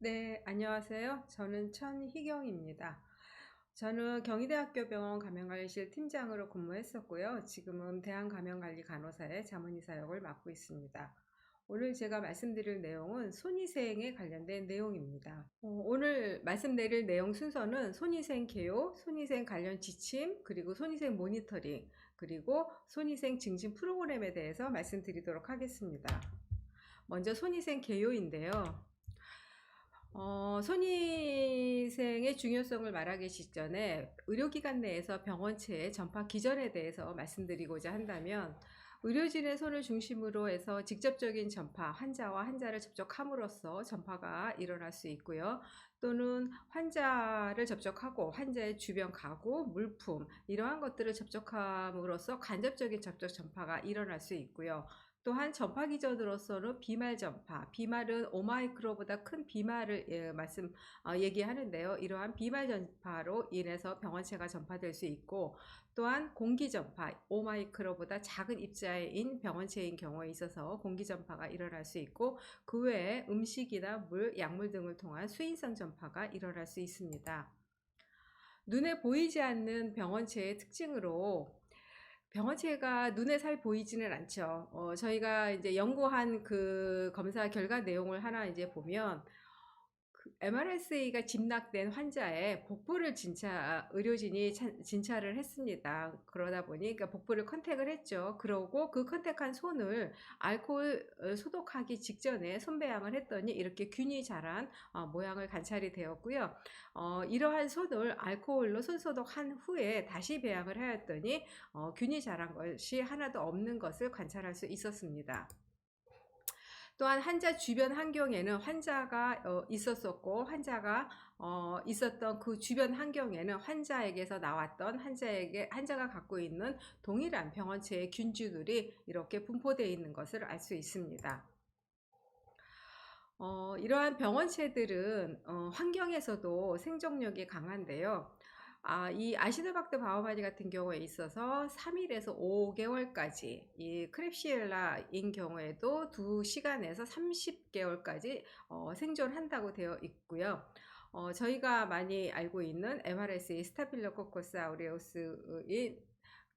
네, 안녕하세요. 저는 천희경입니다. 저는 경희대학교 병원 감염관리실 팀장으로 근무했었고요. 지금은 대한감염관리 간호사의 자문의사 역을 맡고 있습니다. 오늘 제가 말씀드릴 내용은 손위생에 관련된 내용입니다. 오늘 말씀드릴 내용 순서는 손위생 개요, 손위생 관련 지침, 그리고 손위생 모니터링, 그리고 손위생 증진 프로그램에 대해서 말씀드리도록 하겠습니다. 먼저 손위생 개요인데요. 손위생의 중요성을 말하기 직전에 의료기관 내에서 병원체의 전파 기전에 대해서 말씀드리고자 한다면, 의료진의 손을 중심으로 해서 직접적인 전파, 환자와 환자를 접촉함으로써 전파가 일어날 수 있고요. 또는 환자를 접촉하고 환자의 주변 가구, 물품 이러한 것들을 접촉함으로써 간접적인 접촉 전파가 일어날 수 있고요. 또한 전파 기전으로서는 비말 전파, 비말은 5마이크로보다 큰 비말을 얘기하는데요. 이러한 비말 전파로 인해서 병원체가 전파될 수 있고, 또한 공기 전파, 5마이크로보다 작은 입자인 병원체인 경우에 있어서 공기 전파가 일어날 수 있고, 그 외에 음식이나 물, 약물 등을 통한 수인성 전파가 일어날 수 있습니다. 눈에 보이지 않는 병원체의 특징으로, 병원체가 눈에 잘 보이지는 않죠. 저희가 이제 연구한 그 검사 결과 내용을 하나 이제 보면, MRSA가 짐락된 환자의 복부를 의료진이 진찰을 했습니다. 그러다 보니 그러니까 복부를 컨택을 했죠. 그러고 그 컨택한 손을 알코올 소독하기 직전에 손배양을 했더니 이렇게 균이 자란 모양을 관찰이 되었고요. 이러한 손을 알코올로 손 소독한 후에 다시 배양을 하였더니 균이 자란 것이 하나도 없는 것을 관찰할 수 있었습니다. 또한 환자 주변 환경에는 환자가 있었었고, 환자가 있었던 그 주변 환경에는 환자에게서 나왔던 환자가 갖고 있는 동일한 병원체의 균주들이 이렇게 분포되어 있는 것을 알 수 있습니다. 이러한 병원체들은 환경에서도 생존력이 강한데요. 이 아시노박터 바우마니 같은 경우에 있어서 3일에서 5개월까지, 이 크랩시엘라인 경우에도 2시간에서 30개월까지 생존한다고 되어 있고요. 저희가 많이 알고 있는 MRSA 스타필로코커스 아우레우스인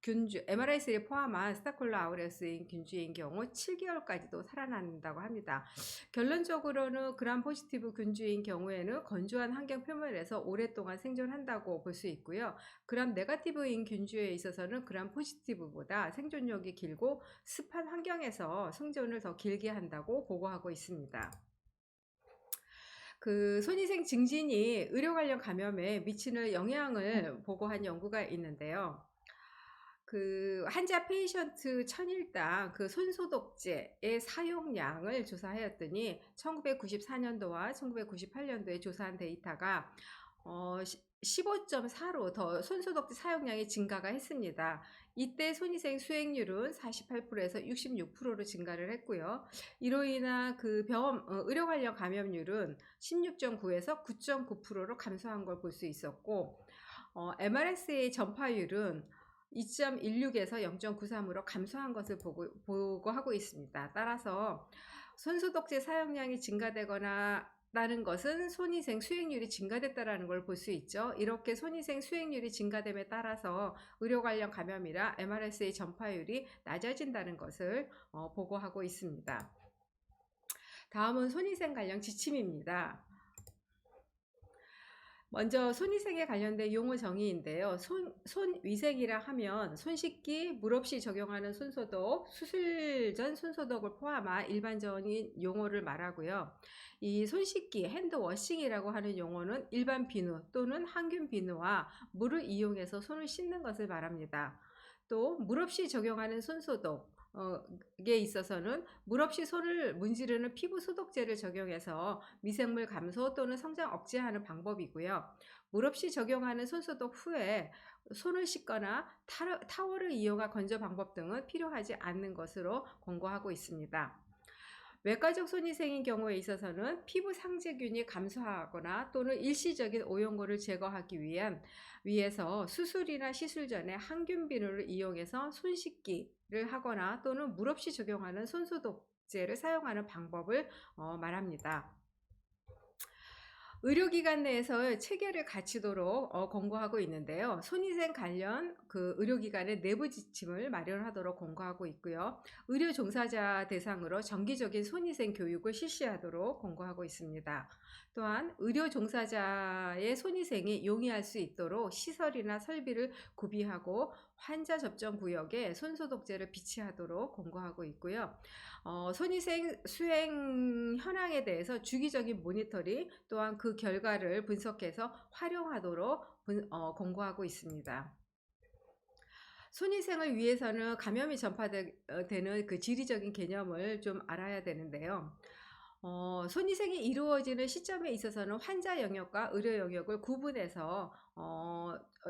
균주, MRSA를 포함한 스타콜라 아우레우스인 균주인 경우 7개월까지도 살아난다고 합니다. 결론적으로는 그람 포지티브 균주인 경우에는 건조한 환경 표면에서 오랫동안 생존한다고 볼 수 있고요. 그람 네거티브인 균주에 있어서는 그람 포지티브보다 생존력이 길고 습한 환경에서 생존을 더 길게 한다고 보고하고 있습니다. 그 손위생 증진이 의료 관련 감염에 미치는 영향을 보고한 연구가 있는데요. 그 환자 페이션트 1000일당 그 손소독제의 사용량을 조사하였더니 1994년도와 1998년도에 조사한 데이터가 15.4로 더 손소독제 사용량이 증가가 했습니다. 이때 손위생 수행률은 48%에서 66%로 증가를 했고요. 이로 인한 그 의료 관련 감염률은 16.9에서 9.9%로 감소한 걸 볼 수 있었고, MRSA 전파율은 2.16에서 0.93으로 감소한 것을 보고하고 있습니다. 따라서 손소독제 사용량이 증가되거나 라는 것은 손위생 수행률이 증가됐다라는 걸 볼 수 있죠. 이렇게 손위생 수행률이 증가됨에 따라서 의료 관련 감염이라 MRSA 전파율이 낮아진다는 것을 보고하고 있습니다. 다음은 손위생 관련 지침입니다. 먼저 손위생에 관련된 용어 정의인데요. 손위생이라 하면 손 씻기, 물 없이 적용하는 손소독, 수술 전 손소독을 포함한 일반적인 용어를 말하고요. 이 손 씻기, 핸드워싱이라고 하는 용어는 일반 비누 또는 항균 비누와 물을 이용해서 손을 씻는 것을 말합니다. 또 물 없이 적용하는 손소독, 에 있어서는 물 없이 손을 문지르는 피부 소독제를 적용해서 미생물 감소 또는 성장 억제하는 방법이고요. 물 없이 적용하는 손소독 후에 손을 씻거나 타월을 이용한 건조 방법 등은 필요하지 않는 것으로 권고하고 있습니다. 외과적 손위생인 경우에 있어서는 피부 상재균이 감소하거나 또는 일시적인 오염물을 제거하기 위해서 수술이나 시술 전에 항균 비누를 이용해서 손 씻기를 하거나 또는 물 없이 적용하는 손소독제를 사용하는 방법을 말합니다. 의료기관 내에서 체계를 갖추도록 권고하고 있는데요. 손위생 관련 그 의료기관의 내부 지침을 마련하도록 권고하고 있고요. 의료 종사자 대상으로 정기적인 손위생 교육을 실시하도록 권고하고 있습니다. 또한 의료 종사자의 손위생이 용이할 수 있도록 시설이나 설비를 구비하고 환자 접종 구역에 손소독제를 비치하도록 권고하고 있고요. 손위생 수행 현황에 대해서 주기적인 모니터링 또한 그 결과를 분석해서 활용하도록 권고하고 있습니다. 손위생을 위해서는 감염이 전파되는 그 지리적인 개념을 좀 알아야 되는데요. 손위생이 이루어지는 시점에 있어서는 환자 영역과 의료 영역을 구분해서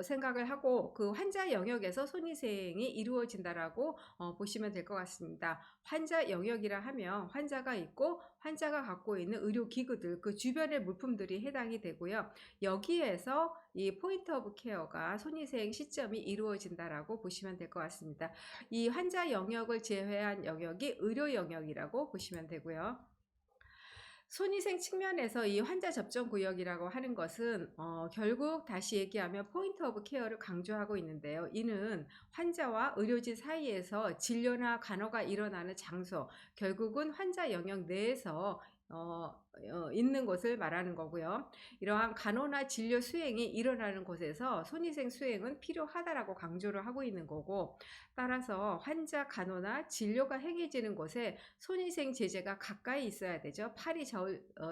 생각을 하고 그 환자 영역에서 손위생이 이루어진다라고 보시면 될 것 같습니다. 환자 영역이라 하면 환자가 있고 환자가 갖고 있는 의료기구들 그 주변의 물품들이 해당이 되고요. 여기에서 이 포인트 오브 케어가 손위생 시점이 이루어진다라고 보시면 될 것 같습니다. 이 환자 영역을 제외한 영역이 의료 영역이라고 보시면 되고요. 손위생 측면에서 이 환자 접종 구역이라고 하는 것은 결국 다시 얘기하면 포인트 오브 케어를 강조하고 있는데요. 이는 환자와 의료진 사이에서 진료나 간호가 일어나는 장소, 결국은 환자 영역 내에서 있는 곳을 말하는 거고요. 이러한 간호나 진료 수행이 일어나는 곳에서 손위생 수행은 필요하다라고 강조를 하고 있는 거고, 따라서 환자 간호나 진료가 행해지는 곳에 손위생 제재가 가까이 있어야 되죠. 팔이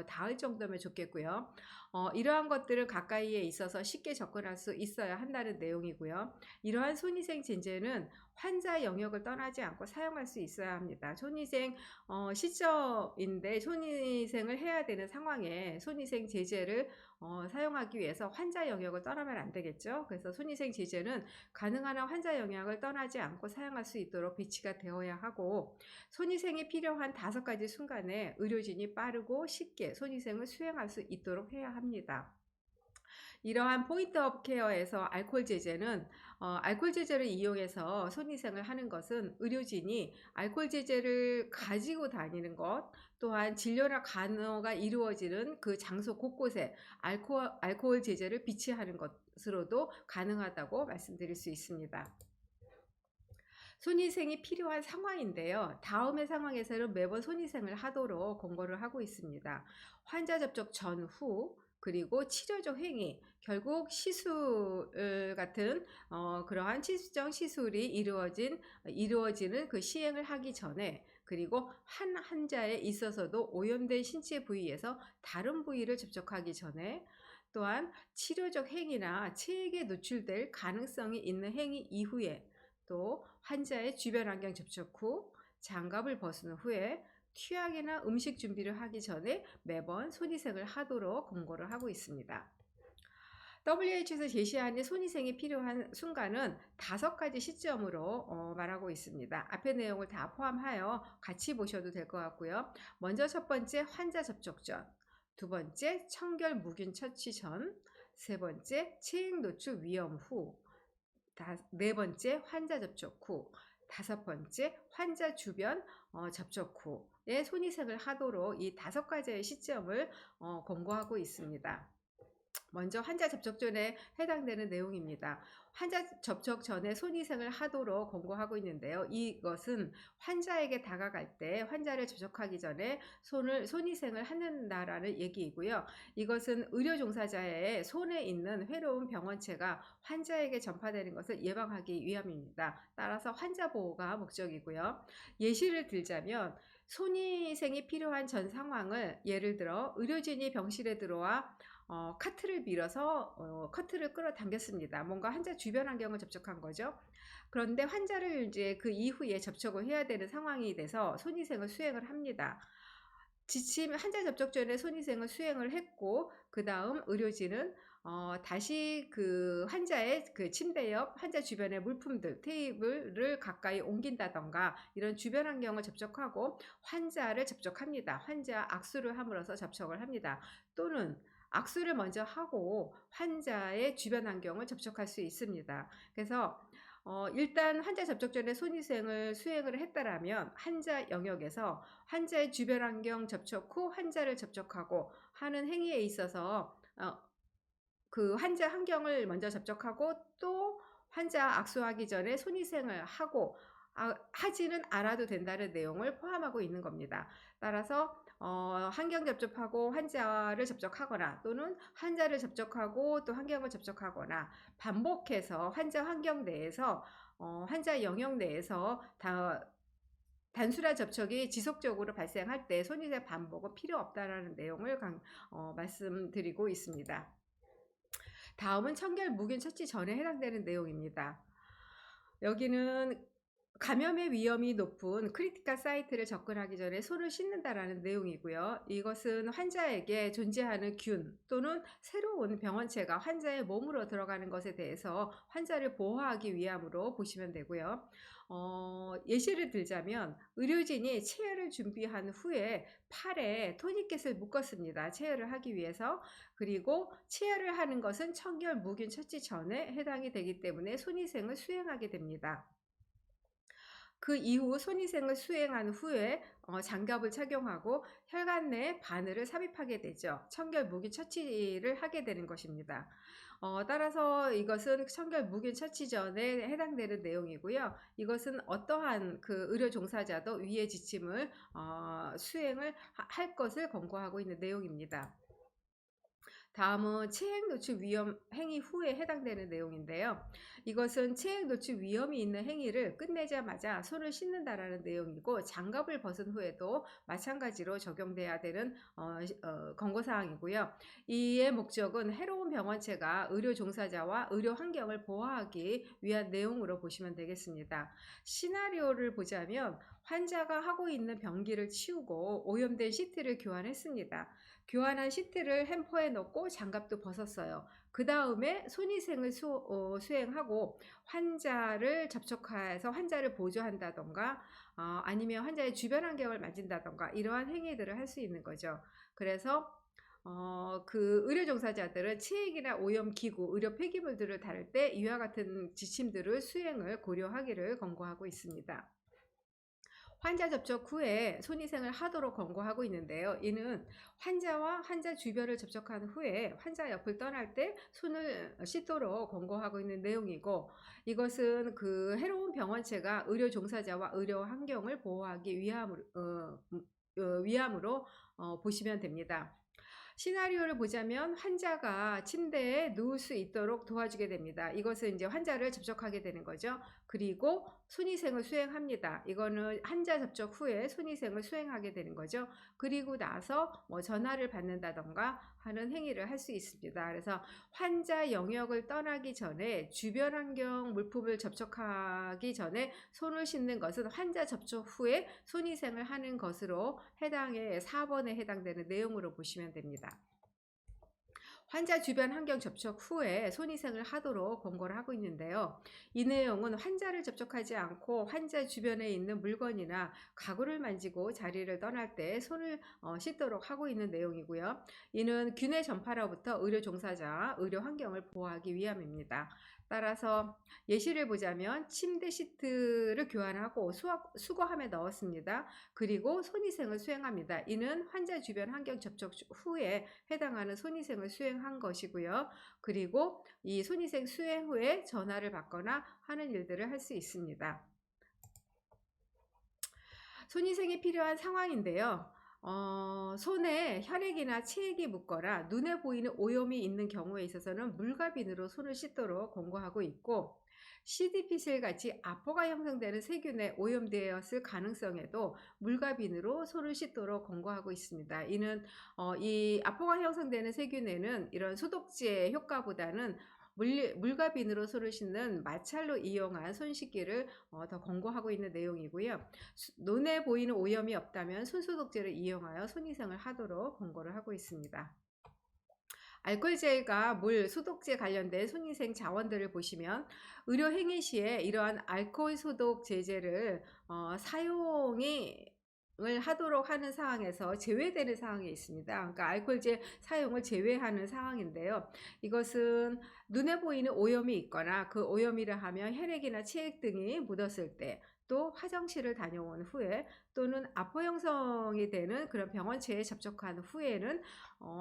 닿을 정도면 좋겠고요. 이러한 것들을 가까이에 있어서 쉽게 접근할 수 있어야 한다는 내용이고요. 이러한 손위생 제재는 환자 영역을 떠나지 않고 사용할 수 있어야 합니다. 손위생 시점인데 손위생을 해야 되는 상황에 손위생 제재를 사용하기 위해서 환자 영역을 떠나면 안 되겠죠. 그래서 손위생 제재는 가능한 한 환자 영역을 떠나지 않고 사용할 수 있도록 비치가 되어야 하고, 손위생이 필요한 5가지 순간에 의료진이 빠르고 쉽게 손위생을 수행할 수 있도록 해야 합니다. 이러한 포인트 오브 케어에서 알코올 제제는 알코올 제제를 이용해서 손위생을 하는 것은 의료진이 알코올 제제를 가지고 다니는 것, 또한 진료나 간호가 이루어지는 그 장소 곳곳에 알코올 제제를 비치하는 것으로도 가능하다고 말씀드릴 수 있습니다. 손위생이 필요한 상황인데요. 다음의 상황에서는 매번 손위생을 하도록 권고를 하고 있습니다. 환자 접촉 전후, 그리고 치료적 행위, 결국 시술 같은 그러한 치수적 시술이 이루어지는 그 시행을 하기 전에, 그리고 한 환자에 있어서도 오염된 신체 부위에서 다른 부위를 접촉하기 전에, 또한 치료적 행위나 체액에 노출될 가능성이 있는 행위 이후에, 또 환자의 주변 환경 접촉 후, 장갑을 벗은 후에, 취약이나 음식 준비를 하기 전에 매번 손위생을 하도록 권고를 하고 있습니다. WHO에서 제시하는 손위생이 필요한 순간은 5가지 시점으로 말하고 있습니다. 앞의 내용을 다 포함하여 같이 보셔도 될 것 같고요. 먼저 첫 번째, 환자 접촉 전. 두 번째, 청결 무균 처치 전. 세 번째, 체액 노출 위험 후. 네 번째, 환자 접촉 후. 5번째, 환자 주변 접촉 후에 손위생을 하도록 이 5가지의 시점을 권고하고 있습니다. 먼저 환자 접촉 전에 해당되는 내용입니다. 환자 접촉 전에 손위생을 하도록 권고하고 있는데요. 이것은 환자에게 다가갈 때 환자를 접촉하기 전에 손위생을 한다라는 얘기이고요. 이것은 의료 종사자의 손에 있는 회로운 병원체가 환자에게 전파되는 것을 예방하기 위함입니다. 따라서 환자 보호가 목적이고요. 예시를 들자면 손위생이 필요한 전 상황을 예를 들어 의료진이 병실에 들어와 카트를 밀어서 커트를 끌어당겼습니다. 뭔가 환자 주변 환경을 접촉한 거죠. 그런데 환자를 이제 그 이후에 접촉을 해야 되는 상황이 돼서 손위생을 수행을 합니다. 환자 접촉 전에 손위생을 수행을 했고, 그 다음 의료진은 다시 그 환자의 그 침대 옆 환자 주변의 물품들, 테이블을 가까이 옮긴다던가 이런 주변 환경을 접촉하고 환자를 접촉합니다. 환자 악수를 함으로써 접촉을 합니다. 또는 악수를 먼저 하고 환자의 주변 환경을 접촉할 수 있습니다. 그래서 일단 환자 접촉 전에 손위생을 수행을 했다라면 환자 영역에서 환자의 주변 환경 접촉 후 환자를 접촉하고 하는 행위에 있어서 그 환자 환경을 먼저 접촉하고 또 환자 악수하기 전에 손위생을 하고 하지는 않아도 된다는 내용을 포함하고 있는 겁니다. 따라서 환경 접촉하고 환자를 접촉하거나 또는 환자를 접촉하고 또 환경을 접촉하거나 반복해서 환자 환경 내에서 환자 영역 내에서 단순한 접촉이 지속적으로 발생할 때 손위생 반복은 필요 없다라는 내용을 말씀드리고 있습니다. 다음은 청결 무균 처치 전에 해당되는 내용입니다. 여기는 감염의 위험이 높은 크리티컬 사이트를 접근하기 전에 손을 씻는다라는 내용이고요. 이것은 환자에게 존재하는 균 또는 새로운 병원체가 환자의 몸으로 들어가는 것에 대해서 환자를 보호하기 위함으로 보시면 되고요. 예시를 들자면 의료진이 체열을 준비한 후에 팔에 토니켓을 묶었습니다. 체열을 하기 위해서. 그리고 체열을 하는 것은 청결 무균 처치 전에 해당이 되기 때문에 손위생을 수행하게 됩니다. 그 이후 손위생을 수행한 후에 장갑을 착용하고 혈관 내 바늘을 삽입하게 되죠. 청결 무균 처치를 하게 되는 것입니다. 따라서 이것은 청결 무균 처치 전에 해당되는 내용이고요. 이것은 어떠한 그 의료 종사자도 위의 지침을 수행을 할 것을 권고하고 있는 내용입니다. 다음은 체액 노출 위험 행위 후에 해당되는 내용인데요. 이것은 체액 노출 위험이 있는 행위를 끝내자마자 손을 씻는다라는 내용이고 장갑을 벗은 후에도 마찬가지로 적용돼야 되는 권고사항이고요. 이의 목적은 해로운 병원체가 의료 종사자와 의료 환경을 보호하기 위한 내용으로 보시면 되겠습니다. 시나리오를 보자면 환자가 하고 있는 병기를 치우고 오염된 시트를 교환했습니다. 교환한 시트를 햄퍼에 넣고 장갑도 벗었어요. 그 다음에 손위생을 수행하고 환자를 접촉해서 환자를 보조한다던가 아니면 환자의 주변 환경을 만진다던가 이러한 행위들을 할 수 있는 거죠. 그래서 그 의료 종사자들은 치액이나 오염 기구, 의료 폐기물들을 다룰 때 이와 같은 지침들을 수행을 고려하기를 권고하고 있습니다. 환자 접촉 후에 손위생을 하도록 권고하고 있는데요. 이는 환자와 환자 주변을 접촉한 후에 환자 옆을 떠날 때 손을 씻도록 권고하고 있는 내용이고, 이것은 그 해로운 병원체가 의료 종사자와 의료 환경을 보호하기 위함으로 보시면 됩니다. 시나리오를 보자면 환자가 침대에 누울 수 있도록 도와주게 됩니다. 이것은 이제 환자를 접촉하게 되는 거죠. 그리고 손위생을 수행합니다. 이거는 환자 접촉 후에 손위생을 수행하게 되는 거죠. 그리고 나서 뭐 전화를 받는다던가 하는 행위를 할 수 있습니다. 그래서 환자 영역을 떠나기 전에 주변 환경 물품을 접촉하기 전에 손을 씻는 것은 환자 접촉 후에 손위생을 하는 것으로 해당해 4번에 해당되는 내용으로 보시면 됩니다. 환자 주변 환경 접촉 후에 손위생을 하도록 권고를 하고 있는데요. 이 내용은 환자를 접촉하지 않고 환자 주변에 있는 물건이나 가구를 만지고 자리를 떠날 때 손을 씻도록 하고 있는 내용이고요. 이는 균의 전파로부터 의료 종사자, 의료 환경을 보호하기 위함입니다. 따라서 예시를 보자면 침대 시트를 교환하고 수거함에 넣었습니다. 그리고 손위생을 수행합니다. 이는 환자 주변 환경 접촉 후에 해당하는 손위생을 수행한 것이고요. 그리고 이 손위생 수행 후에 전화를 받거나 하는 일들을 할 수 있습니다. 손위생이 필요한 상황인데요. 손에 혈액이나 체액이 묻거나 눈에 보이는 오염이 있는 경우에 있어서는 물과 비누로 손을 씻도록 권고하고 있고, CD피실 같이 아포가 형성되는 세균에 오염되었을 가능성에도 물과 비누로 손을 씻도록 권고하고 있습니다. 이는 이 아포가 형성되는 세균에는 이런 소독제 효과보다는 물과 비누로 손을 씻는 마찰로 이용한 손 씻기를 더 권고하고 있는 내용이고요. 눈에 보이는 오염이 없다면 손소독제를 이용하여 손위생을 하도록 권고를 하고 있습니다. 알코올젤과 물, 소독제 관련된 손위생 자원들을 보시면 의료 행위 시에 이러한 알코올 소독 제제를 사용이 을 하도록 하는 상황에서 제외되는 상황이 있습니다. 그러니까 알코올제 사용을 제외하는 상황인데요. 이것은 눈에 보이는 오염이 있거나 그 오염이라 하면 혈액이나 체액 등이 묻었을 때, 또 화장실을 다녀온 후에, 또는 아포 형성이 되는 그런 병원체에 접촉한 후에는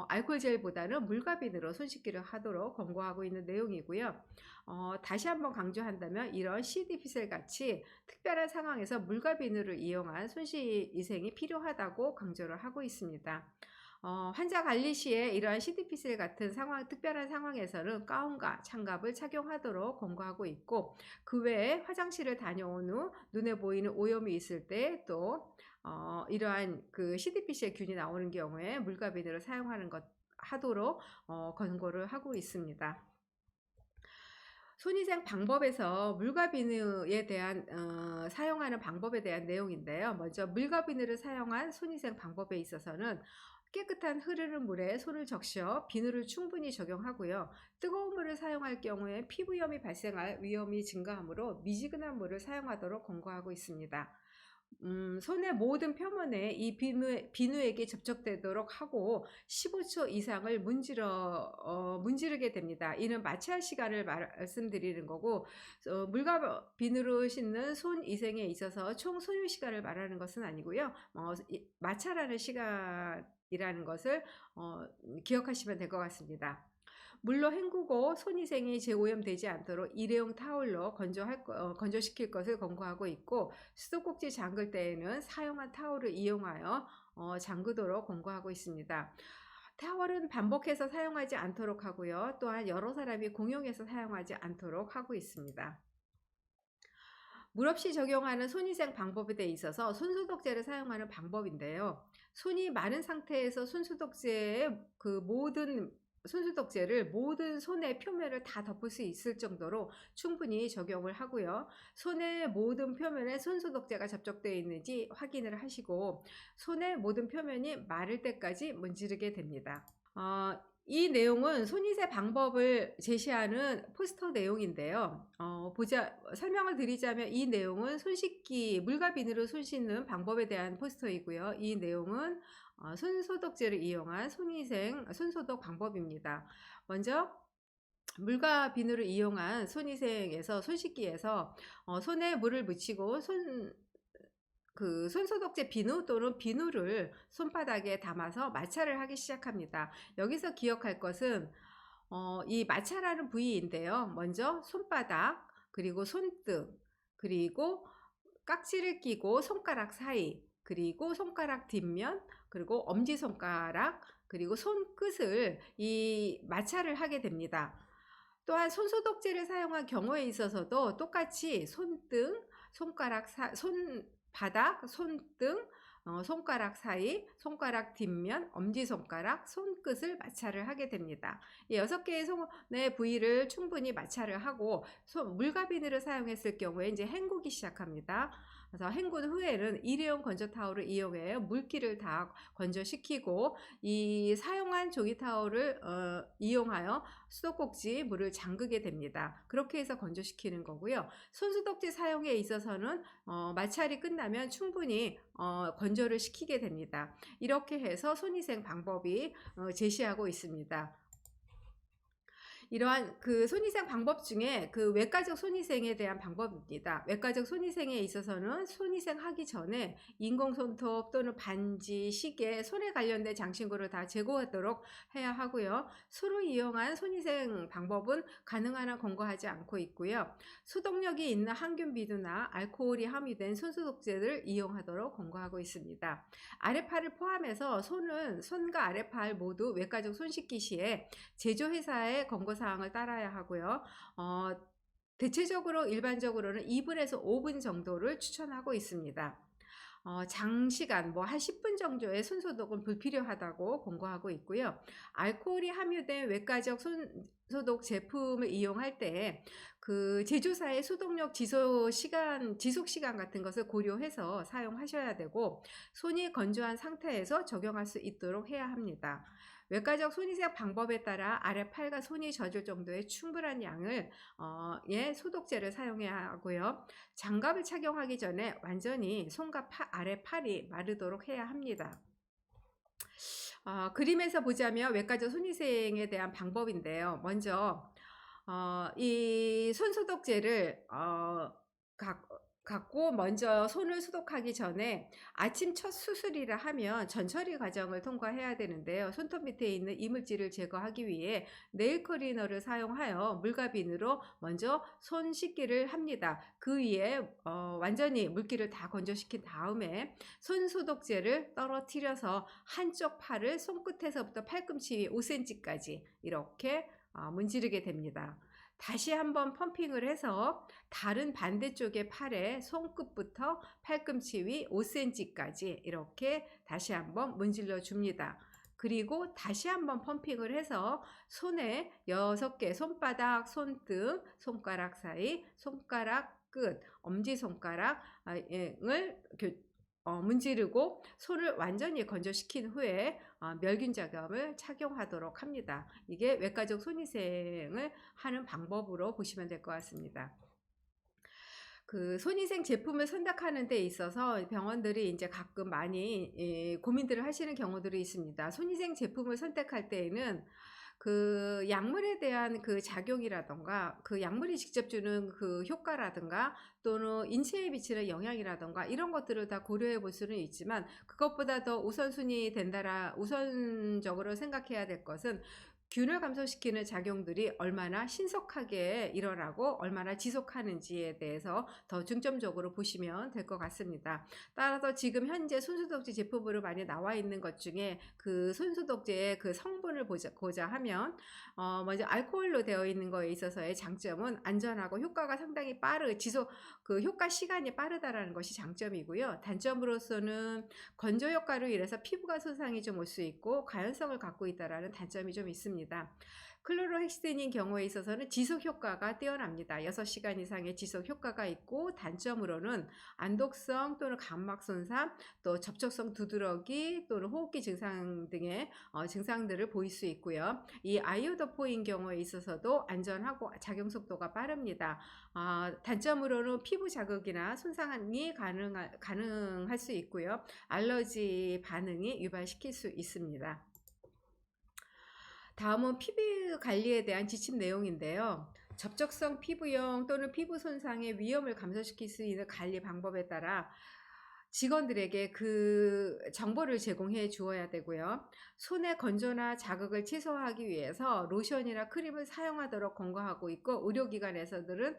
알코올젤보다는 물과 비누로 손 씻기를 하도록 권고하고 있는 내용이고요. 다시 한번 강조한다면 이런 CD피셀 같이 특별한 상황에서 물과 비누를 이용한 손위생이 필요하다고 강조를 하고 있습니다. 환자 관리 시에 이러한 CD피셀 같은 특별한 상황에서는 가운과 장갑을 착용하도록 권고하고 있고, 그 외에 화장실을 다녀온 후 눈에 보이는 오염이 있을 때, 또 이러한 그 CD피셀 균이 나오는 경우에 물과 비누를 사용하는 것 하도록 권고를 하고 있습니다. 손위생 방법에서 물과 비누에 대한 사용하는 방법에 대한 내용인데요. 먼저 물과 비누를 사용한 손위생 방법에 있어서는 깨끗한 흐르는 물에 손을 적셔 비누를 충분히 적용하고요. 뜨거운 물을 사용할 경우에 피부염이 발생할 위험이 증가하므로 미지근한 물을 사용하도록 권고하고 있습니다. 손의 모든 표면에 이 비누액이 접촉되도록 하고 15초 이상을 문지르게 됩니다. 이는 마찰 시간을 말씀드리는 거고, 물과 비누로 씻는 손 위생에 있어서 총 소요 시간을 말하는 것은 아니고요. 마찰하는 시간이라는 것을 기억하시면 될 것 같습니다. 물로 헹구고 손위생이 재오염되지 않도록 일회용 타올로 건조시킬 것을 권고하고 있고, 수도꼭지 잠글 때에는 사용한 타올을 이용하여 잠그도록 권고하고 있습니다. 타월은 반복해서 사용하지 않도록 하고요. 또한 여러 사람이 공용해서 사용하지 않도록 하고 있습니다. 물 없이 적용하는 손위생 방법에 대해 있어서 손소독제를 사용하는 방법인데요. 손이 마른 상태에서 손소독제를 모든 손의 표면을 다 덮을 수 있을 정도로 충분히 적용을 하고요. 손의 모든 표면에 손소독제가 접촉되어 있는지 확인을 하시고, 손의 모든 표면이 마를 때까지 문지르게 됩니다. 이 내용은 손위생 방법을 제시하는 포스터 내용인데요. 설명을 드리자면 이 내용은 물과 비누로 손 씻는 방법에 대한 포스터이고요. 이 내용은 손소독제를 이용한 손소독 방법입니다. 먼저 물과 비누를 이용한 손 씻기에서 손에 물을 묻히고 손소독제 비누 또는 비누를 손바닥에 담아서 마찰을 하기 시작합니다. 여기서 기억할 것은 이 마찰하는 부위인데요. 먼저 손바닥, 그리고 손등, 그리고 깍지를 끼고 손가락 사이, 그리고 손가락 뒷면, 그리고 엄지손가락, 그리고 손끝을 이 마찰을 하게 됩니다. 또한 손소독제를 사용한 경우에 있어서도 똑같이 손등, 손바닥, 손등, 손가락 사이, 손가락 뒷면, 엄지손가락, 손끝을 마찰을 하게 됩니다. 이 6개의 손의 부위를 충분히 마찰을 하고, 물과 비누를 사용했을 경우에 이제 헹구기 시작합니다. 그래서 헹군 후에는 일회용 건조 타올을 이용해 물기를 다 건조시키고, 이 사용한 종이 타올을 이용하여 수도꼭지 물을 잠그게 됩니다. 그렇게 해서 건조시키는 거고요. 손소독제 사용에 있어서는 마찰이 끝나면 충분히 건조를 시키게 됩니다. 이렇게 해서 손위생 방법이 제시하고 있습니다. 이러한 그 손위생 방법 중에 그 외과적 손위생에 대한 방법입니다. 외과적 손위생에 있어서는 손위생하기 전에 인공손톱 또는 반지, 시계, 손에 관련된 장신구를 다 제거하도록 해야 하고요. 소를 이용한 손위생 방법은 가능한 한 권고하지 않고 있고요. 소독력이 있는 항균 비누나 알코올이 함유된 손소독제를 이용하도록 권고하고 있습니다. 아랫팔을 포함해서 손과 아랫팔 모두 외과적 손 씻기 시에 제조회사의 권고사항을 따라야 하고요. 대체적으로 일반적으로는 2분에서 5분 정도를 추천하고 있습니다. 장시간 한 10분 정도의 손소독은 불필요하다고 권고하고 있고요. 알코올이 함유된 외과적 손소독 제품을 이용할 때 그 제조사의 소독력 지속 시간 같은 것을 고려해서 사용하셔야 되고, 손이 건조한 상태에서 적용할 수 있도록 해야 합니다. 외과적 손위생 방법에 따라 아래 팔과 손이 젖을 정도의 충분한 양을 의 소독제를 사용해야 하고요. 장갑을 착용하기 전에 완전히 손과 아래 팔이 마르도록 해야 합니다. 그림에서 보자면 외과적 손위생에 대한 방법인데요. 먼저 이 손소독제를 갖고 먼저 손을 소독하기 전에 아침 첫 수술이라 하면 전처리 과정을 통과해야 되는데요. 손톱 밑에 있는 이물질을 제거하기 위해 네일 클리너를 사용하여 물과 비누로 먼저 손 씻기를 합니다. 그 위에 완전히 물기를 다 건조시킨 다음에 손 소독제를 떨어뜨려서 한쪽 팔을 손끝에서부터 팔꿈치 위 5cm까지 이렇게 문지르게 됩니다. 다시 한번 펌핑을 해서 다른 반대쪽의 팔에 손끝부터 팔꿈치 위 5cm까지 이렇게 다시 한번 문질러 줍니다. 그리고 다시 한번 펌핑을 해서 손에 6개, 손바닥, 손등, 손가락 사이, 손가락 끝, 엄지손가락을 문지르고 손을 완전히 건조시킨 후에 멸균 자금을 착용하도록 합니다. 이게 외과적 손위생을 하는 방법으로 보시면 될 것 같습니다. 그 손위생 제품을 선택하는 데 있어서 병원들이 이제 가끔 많이 고민들을 하시는 경우들이 있습니다. 손위생 제품을 선택할 때에는 그 약물에 대한 그 작용이라던가 그 약물이 직접 주는 그 효과라든가 또는 인체에 미치는 영향이라던가 이런 것들을 다 고려해 볼 수는 있지만, 그것보다 더 우선적으로 생각해야 될 것은 균을 감소시키는 작용들이 얼마나 신속하게 일어나고 얼마나 지속하는지에 대해서 더 중점적으로 보시면 될 것 같습니다. 따라서 지금 현재 손소독제 제품으로 많이 나와 있는 것 중에 그 손소독제의 그 성분을 보자 하면 먼저 알코올로 되어 있는 거에 있어서의 장점은 안전하고 효과가 상당히 그 효과 시간이 빠르다라는 것이 장점이고요. 단점으로서는 건조 효과로 인해서 피부가 손상이 좀 올 수 있고 가연성을 갖고 있다라는 단점이 좀 있습니다. 클로로헥시딘인 경우에 있어서는 지속 효과가 뛰어납니다. 6시간 이상의 지속 효과가 있고, 단점으로는 안독성 또는 각막 손상, 또 접촉성 두드러기 또는 호흡기 증상 등의 증상들을 보일 수 있고요. 이 아이오도포인 경우에 있어서도 안전하고 작용 속도가 빠릅니다. 단점으로는 피부 자극이나 손상이 가능할 수 있고요. 알러지 반응이 유발시킬 수 있습니다. 다음은 피부 관리에 대한 지침 내용인데요. 접촉성 피부염 또는 피부 손상의 위험을 감소시킬 수 있는 관리 방법에 따라 직원들에게 그 정보를 제공해 주어야 되고요. 손의 건조나 자극을 최소화하기 위해서 로션이나 크림을 사용하도록 권고하고 있고, 의료기관에서들은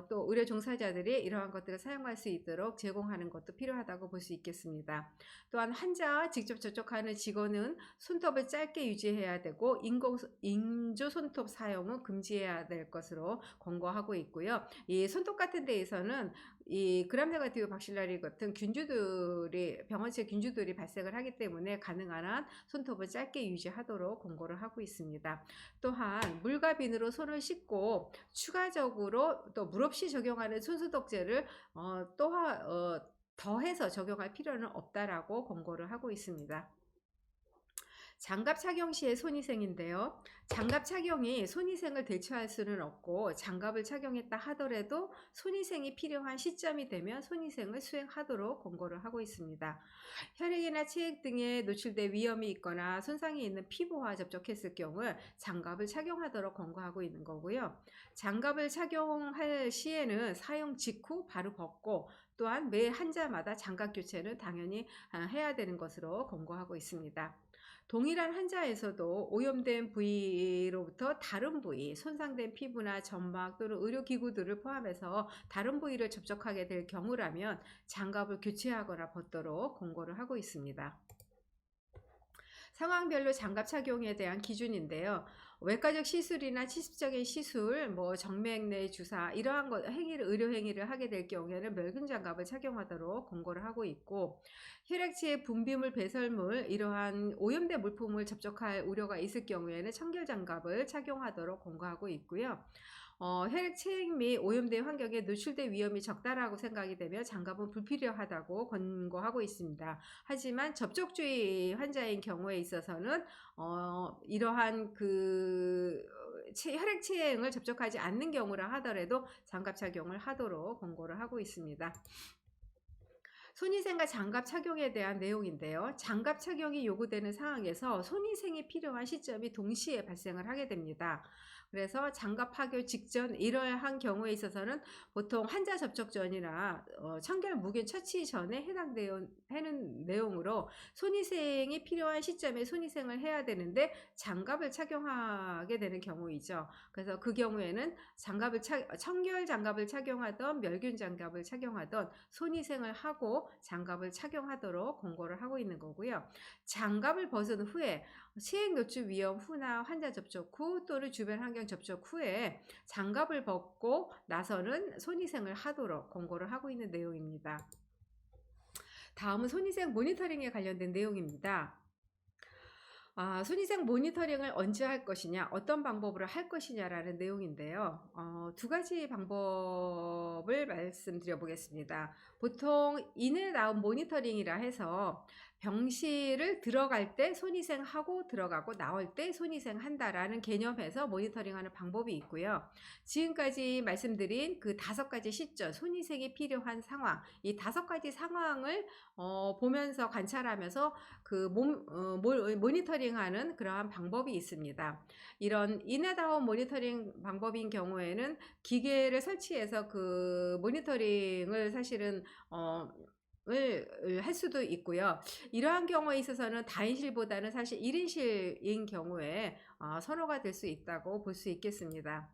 또 의료 종사자들이 이러한 것들을 사용할 수 있도록 제공하는 것도 필요하다고 볼 수 있겠습니다. 또한 환자와 직접 접촉하는 직원은 손톱을 짧게 유지해야 되고 인조 손톱 사용은 금지해야 될 것으로 권고하고 있고요. 이 손톱 같은 데에서는 이 그람 네가티브 박실라리 같은 병원체 균주들이 발생을 하기 때문에 가능한 한 손톱을 짧게 유지하도록 권고를 하고 있습니다. 또한 물과 비누로 손을 씻고 추가적으로 또 물 없이 적용하는 손소독제를 더해서 적용할 필요는 없다라고 권고를 하고 있습니다. 장갑 착용 시의 손위생인데요. 장갑 착용이 손위생을 대체할 수는 없고, 장갑을 착용했다 하더라도 손위생이 필요한 시점이 되면 손위생을 수행하도록 권고를 하고 있습니다. 혈액이나 체액 등에 노출돼 위험이 있거나 손상이 있는 피부와 접촉했을 경우 장갑을 착용하도록 권고하고 있는 거고요. 장갑을 착용할 시에는 사용 직후 바로 벗고, 또한 매 환자마다 장갑 교체는 당연히 해야 되는 것으로 권고하고 있습니다. 동일한 환자에서도 오염된 부위로부터 다른 부위, 손상된 피부나 점막 또는 의료기구들을 포함해서 다른 부위를 접촉하게 될 경우라면 장갑을 교체하거나 벗도록 권고를 하고 있습니다. 상황별로 장갑 착용에 대한 기준인데요. 외과적 시술이나 치수적인 시술, 뭐 정맥 내 주사 이러한 행위를 의료 행위를 하게 될 경우에는 멸균 장갑을 착용하도록 권고를 하고 있고, 혈액체의 분비물, 배설물 이러한 오염된 물품을 접촉할 우려가 있을 경우에는 청결 장갑을 착용하도록 권고하고 있고요. 혈액 체액 및 오염된 환경에 노출될 위험이 적다라고 생각이 되면 장갑은 불필요하다고 권고하고 있습니다. 하지만 접촉주의 환자인 경우에 있어서는 이러한 혈액 체액을 접촉하지 않는 경우라 하더라도 장갑 착용을 하도록 권고를 하고 있습니다. 손위생과 장갑 착용에 대한 내용인데요. 장갑 착용이 요구되는 상황에서 손위생이 필요한 시점이 동시에 발생을 하게 됩니다. 그래서 장갑 착용 직전 이러한 경우에 있어서는 보통 환자 접촉 전이나 청결 무균 처치 전에 해당되는 내용으로 손위생이 필요한 시점에 손위생을 해야 되는데 장갑을 착용하게 되는 경우이죠. 그래서 그 경우에는 청결 장갑을 착용하던 멸균 장갑을 착용하던 손위생을 하고 장갑을 착용하도록 권고를 하고 있는 거고요. 장갑을 벗은 후에 체액 노출 위험 후나 환자 접촉 후 또는 주변 환경 접촉 후에 장갑을 벗고 나서는 손위생을 하도록 권고를 하고 있는 내용입니다. 다음은 손위생 모니터링에 관련된 내용입니다. 손위생 모니터링을 언제 할 것이냐, 어떤 방법으로 할 것이냐라는 내용인데요. 두 가지 방법을 말씀드려 보겠습니다. 보통 인앤아웃 모니터링이라 해서 병실을 들어갈 때 손위생하고 들어가고 나올 때 손위생한다라는 개념에서 모니터링하는 방법이 있고요. 지금까지 말씀드린 그 5가지 시점, 손위생이 필요한 상황, 이 5가지 상황을 보면서 관찰하면서 모니터링하는 그러한 방법이 있습니다. 이런 인앤아웃 모니터링 방법인 경우에는 기계를 설치해서 그 모니터링을 사실은 할 수도 있고요. 이러한 경우에 있어서는 다인실보다는 사실 1인실인 경우에 선호가 될 수 있다고 볼 수 있겠습니다.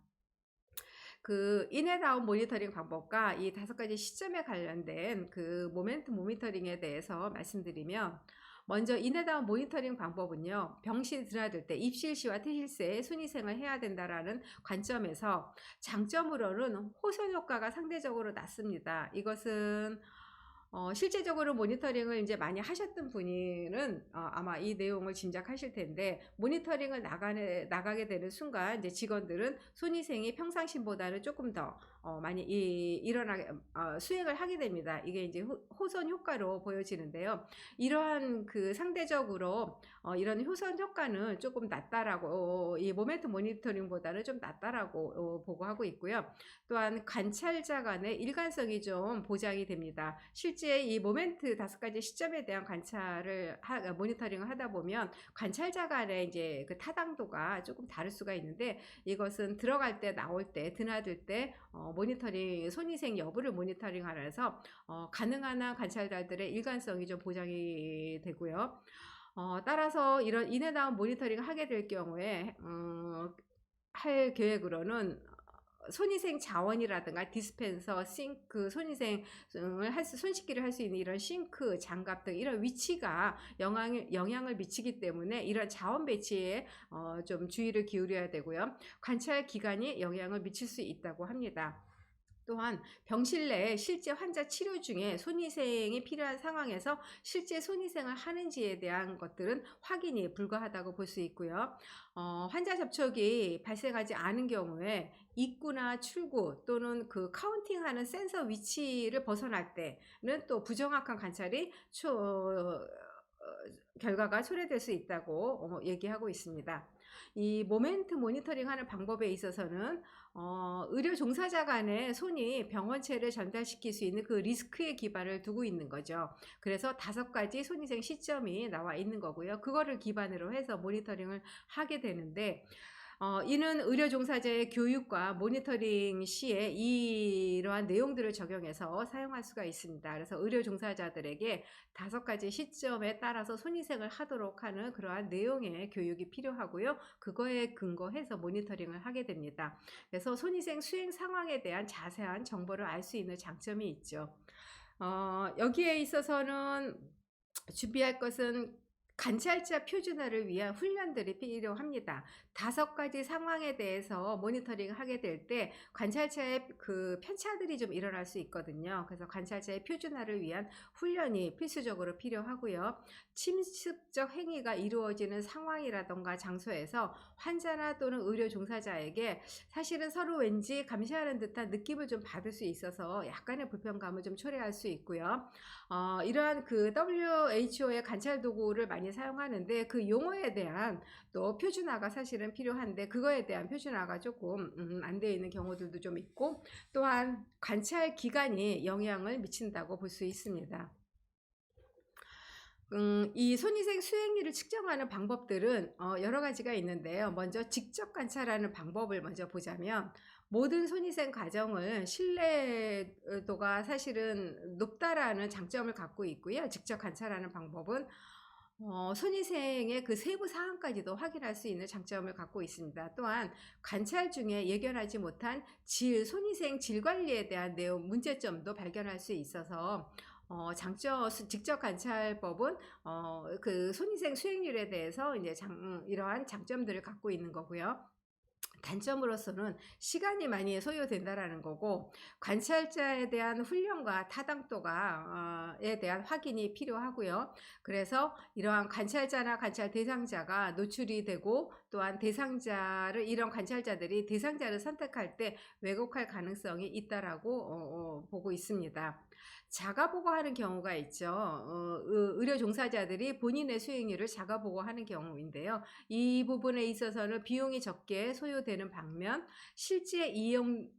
그 인앤아웃 모니터링 방법과 이 5가지 시점에 관련된 그 모멘트 모니터링에 대해서 말씀드리면, 먼저 인앤아웃 모니터링 방법은요, 병실 드나들 때 입실 시와 퇴실 시에 손위생을 해야 된다라는 관점에서 장점으로는 호선 효과가 상대적으로 낮습니다. 이것은 실제적으로 모니터링을 이제 많이 하셨던 분은 아마 이 내용을 짐작하실 텐데, 모니터링을 나가게 되는 순간 이제 직원들은 손위생이 평상시보다는 조금 더 많이 수행을 하게 됩니다. 이게 이제 호선 효과로 보여지는데요. 이러한 그 상대적으로 이런 호선 효과는 조금 낮다라고, 이 모멘트 모니터링보다는 좀 낮다라고 보고하고 있고요. 또한 관찰자 간의 일관성이 좀 보장이 됩니다. 실제 이 모멘트 5가지 시점에 대한 모니터링을 하다 보면 관찰자 간의 이제 그 타당도가 조금 다를 수가 있는데, 이것은 들어갈 때, 나올 때, 드나들 때 모니터링, 손위생 여부를 모니터링하면서 가능한 한 관찰자들의 일관성이 좀 보장이 되고요. 따라서 이런 인앤아웃 모니터링을 하게 될 경우에 할 계획으로는 손위생 자원이라든가 디스펜서, 싱크, 손위생을 손쉽기를 할 수 있는 이런 싱크, 장갑 등 이런 위치가 영향을 미치기 때문에 이런 자원 배치에 좀 주의를 기울여야 되고요. 관찰 기간이 영향을 미칠 수 있다고 합니다. 또한 병실 내에 실제 환자 치료 중에 손위생이 필요한 상황에서 실제 손위생을 하는지에 대한 것들은 확인이 불가하다고 볼 수 있고요. 환자 접촉이 발생하지 않은 경우에 입구나 출구 또는 그 카운팅하는 센서 위치를 벗어날 때는 또 부정확한 관찰이 결과가 초래될 수 있다고 얘기하고 있습니다. 이 모멘트 모니터링 하는 방법에 있어서는 의료 종사자 간의 손이 병원체를 전달시킬 수 있는 그 리스크에 기반을 두고 있는 거죠. 그래서 5가지 손위생 시점이 나와 있는 거고요. 그거를 기반으로 해서 모니터링을 하게 되는데, 이는 의료 종사자의 교육과 모니터링 시에 이러한 내용들을 적용해서 사용할 수가 있습니다. 그래서 의료 종사자들에게 5가지 시점에 따라서 손위생을 하도록 하는 그러한 내용의 교육이 필요하고요. 그거에 근거해서 모니터링을 하게 됩니다. 그래서 손위생 수행 상황에 대한 자세한 정보를 알 수 있는 장점이 있죠. 여기에 있어서는 준비할 것은 관찰자 표준화를 위한 훈련들이 필요합니다. 5가지 상황에 대해서 모니터링하게 될 때 관찰자의 그 편차들이 좀 일어날 수 있거든요. 그래서 관찰자의 표준화를 위한 훈련이 필수적으로 필요하고요. 침습적 행위가 이루어지는 상황이라든가 장소에서 환자나 또는 의료 종사자에게 사실은 서로 왠지 감시하는 듯한 느낌을 좀 받을 수 있어서 약간의 불편감을 좀 초래할 수 있고요. 이러한 그 WHO의 관찰 도구를 많이 사용하는데 그 용어에 대한 또 표준화가 사실은 필요한데 그거에 대한 표준화가 조금 안 되어 있는 경우들도 좀 있고, 또한 관찰 기간이 영향을 미친다고 볼 수 있습니다. 이 손위생 수행률을 측정하는 방법들은 여러 가지가 있는데요. 먼저 직접 관찰하는 방법을 먼저 보자면, 모든 손위생 과정을 신뢰도가 사실은 높다라는 장점을 갖고 있고요. 직접 관찰하는 방법은 손위생의 그 세부 사항까지도 확인할 수 있는 장점을 갖고 있습니다. 또한 관찰 중에 예견하지 못한 손위생 질 관리에 대한 내용 문제점도 발견할 수 있어서 직접 관찰법은 그 손위생 수행률에 대해서 이제 이러한 장점들을 갖고 있는 거고요. 단점으로서는 시간이 많이 소요된다라는 거고, 관찰자에 대한 훈련과 타당도가 에 대한 확인이 필요하고요. 그래서 이러한 관찰자나 관찰 대상자가 노출이 되고, 또한 이런 관찰자들이 대상자를 선택할 때 왜곡할 가능성이 있다라고 보고 있습니다. 자가 보고하는 경우가 있죠. 의료 종사자들이 본인의 수행률을 자가 보고하는 경우인데요. 이 부분에 있어서는 비용이 적게 소요되는 반면 실제 이용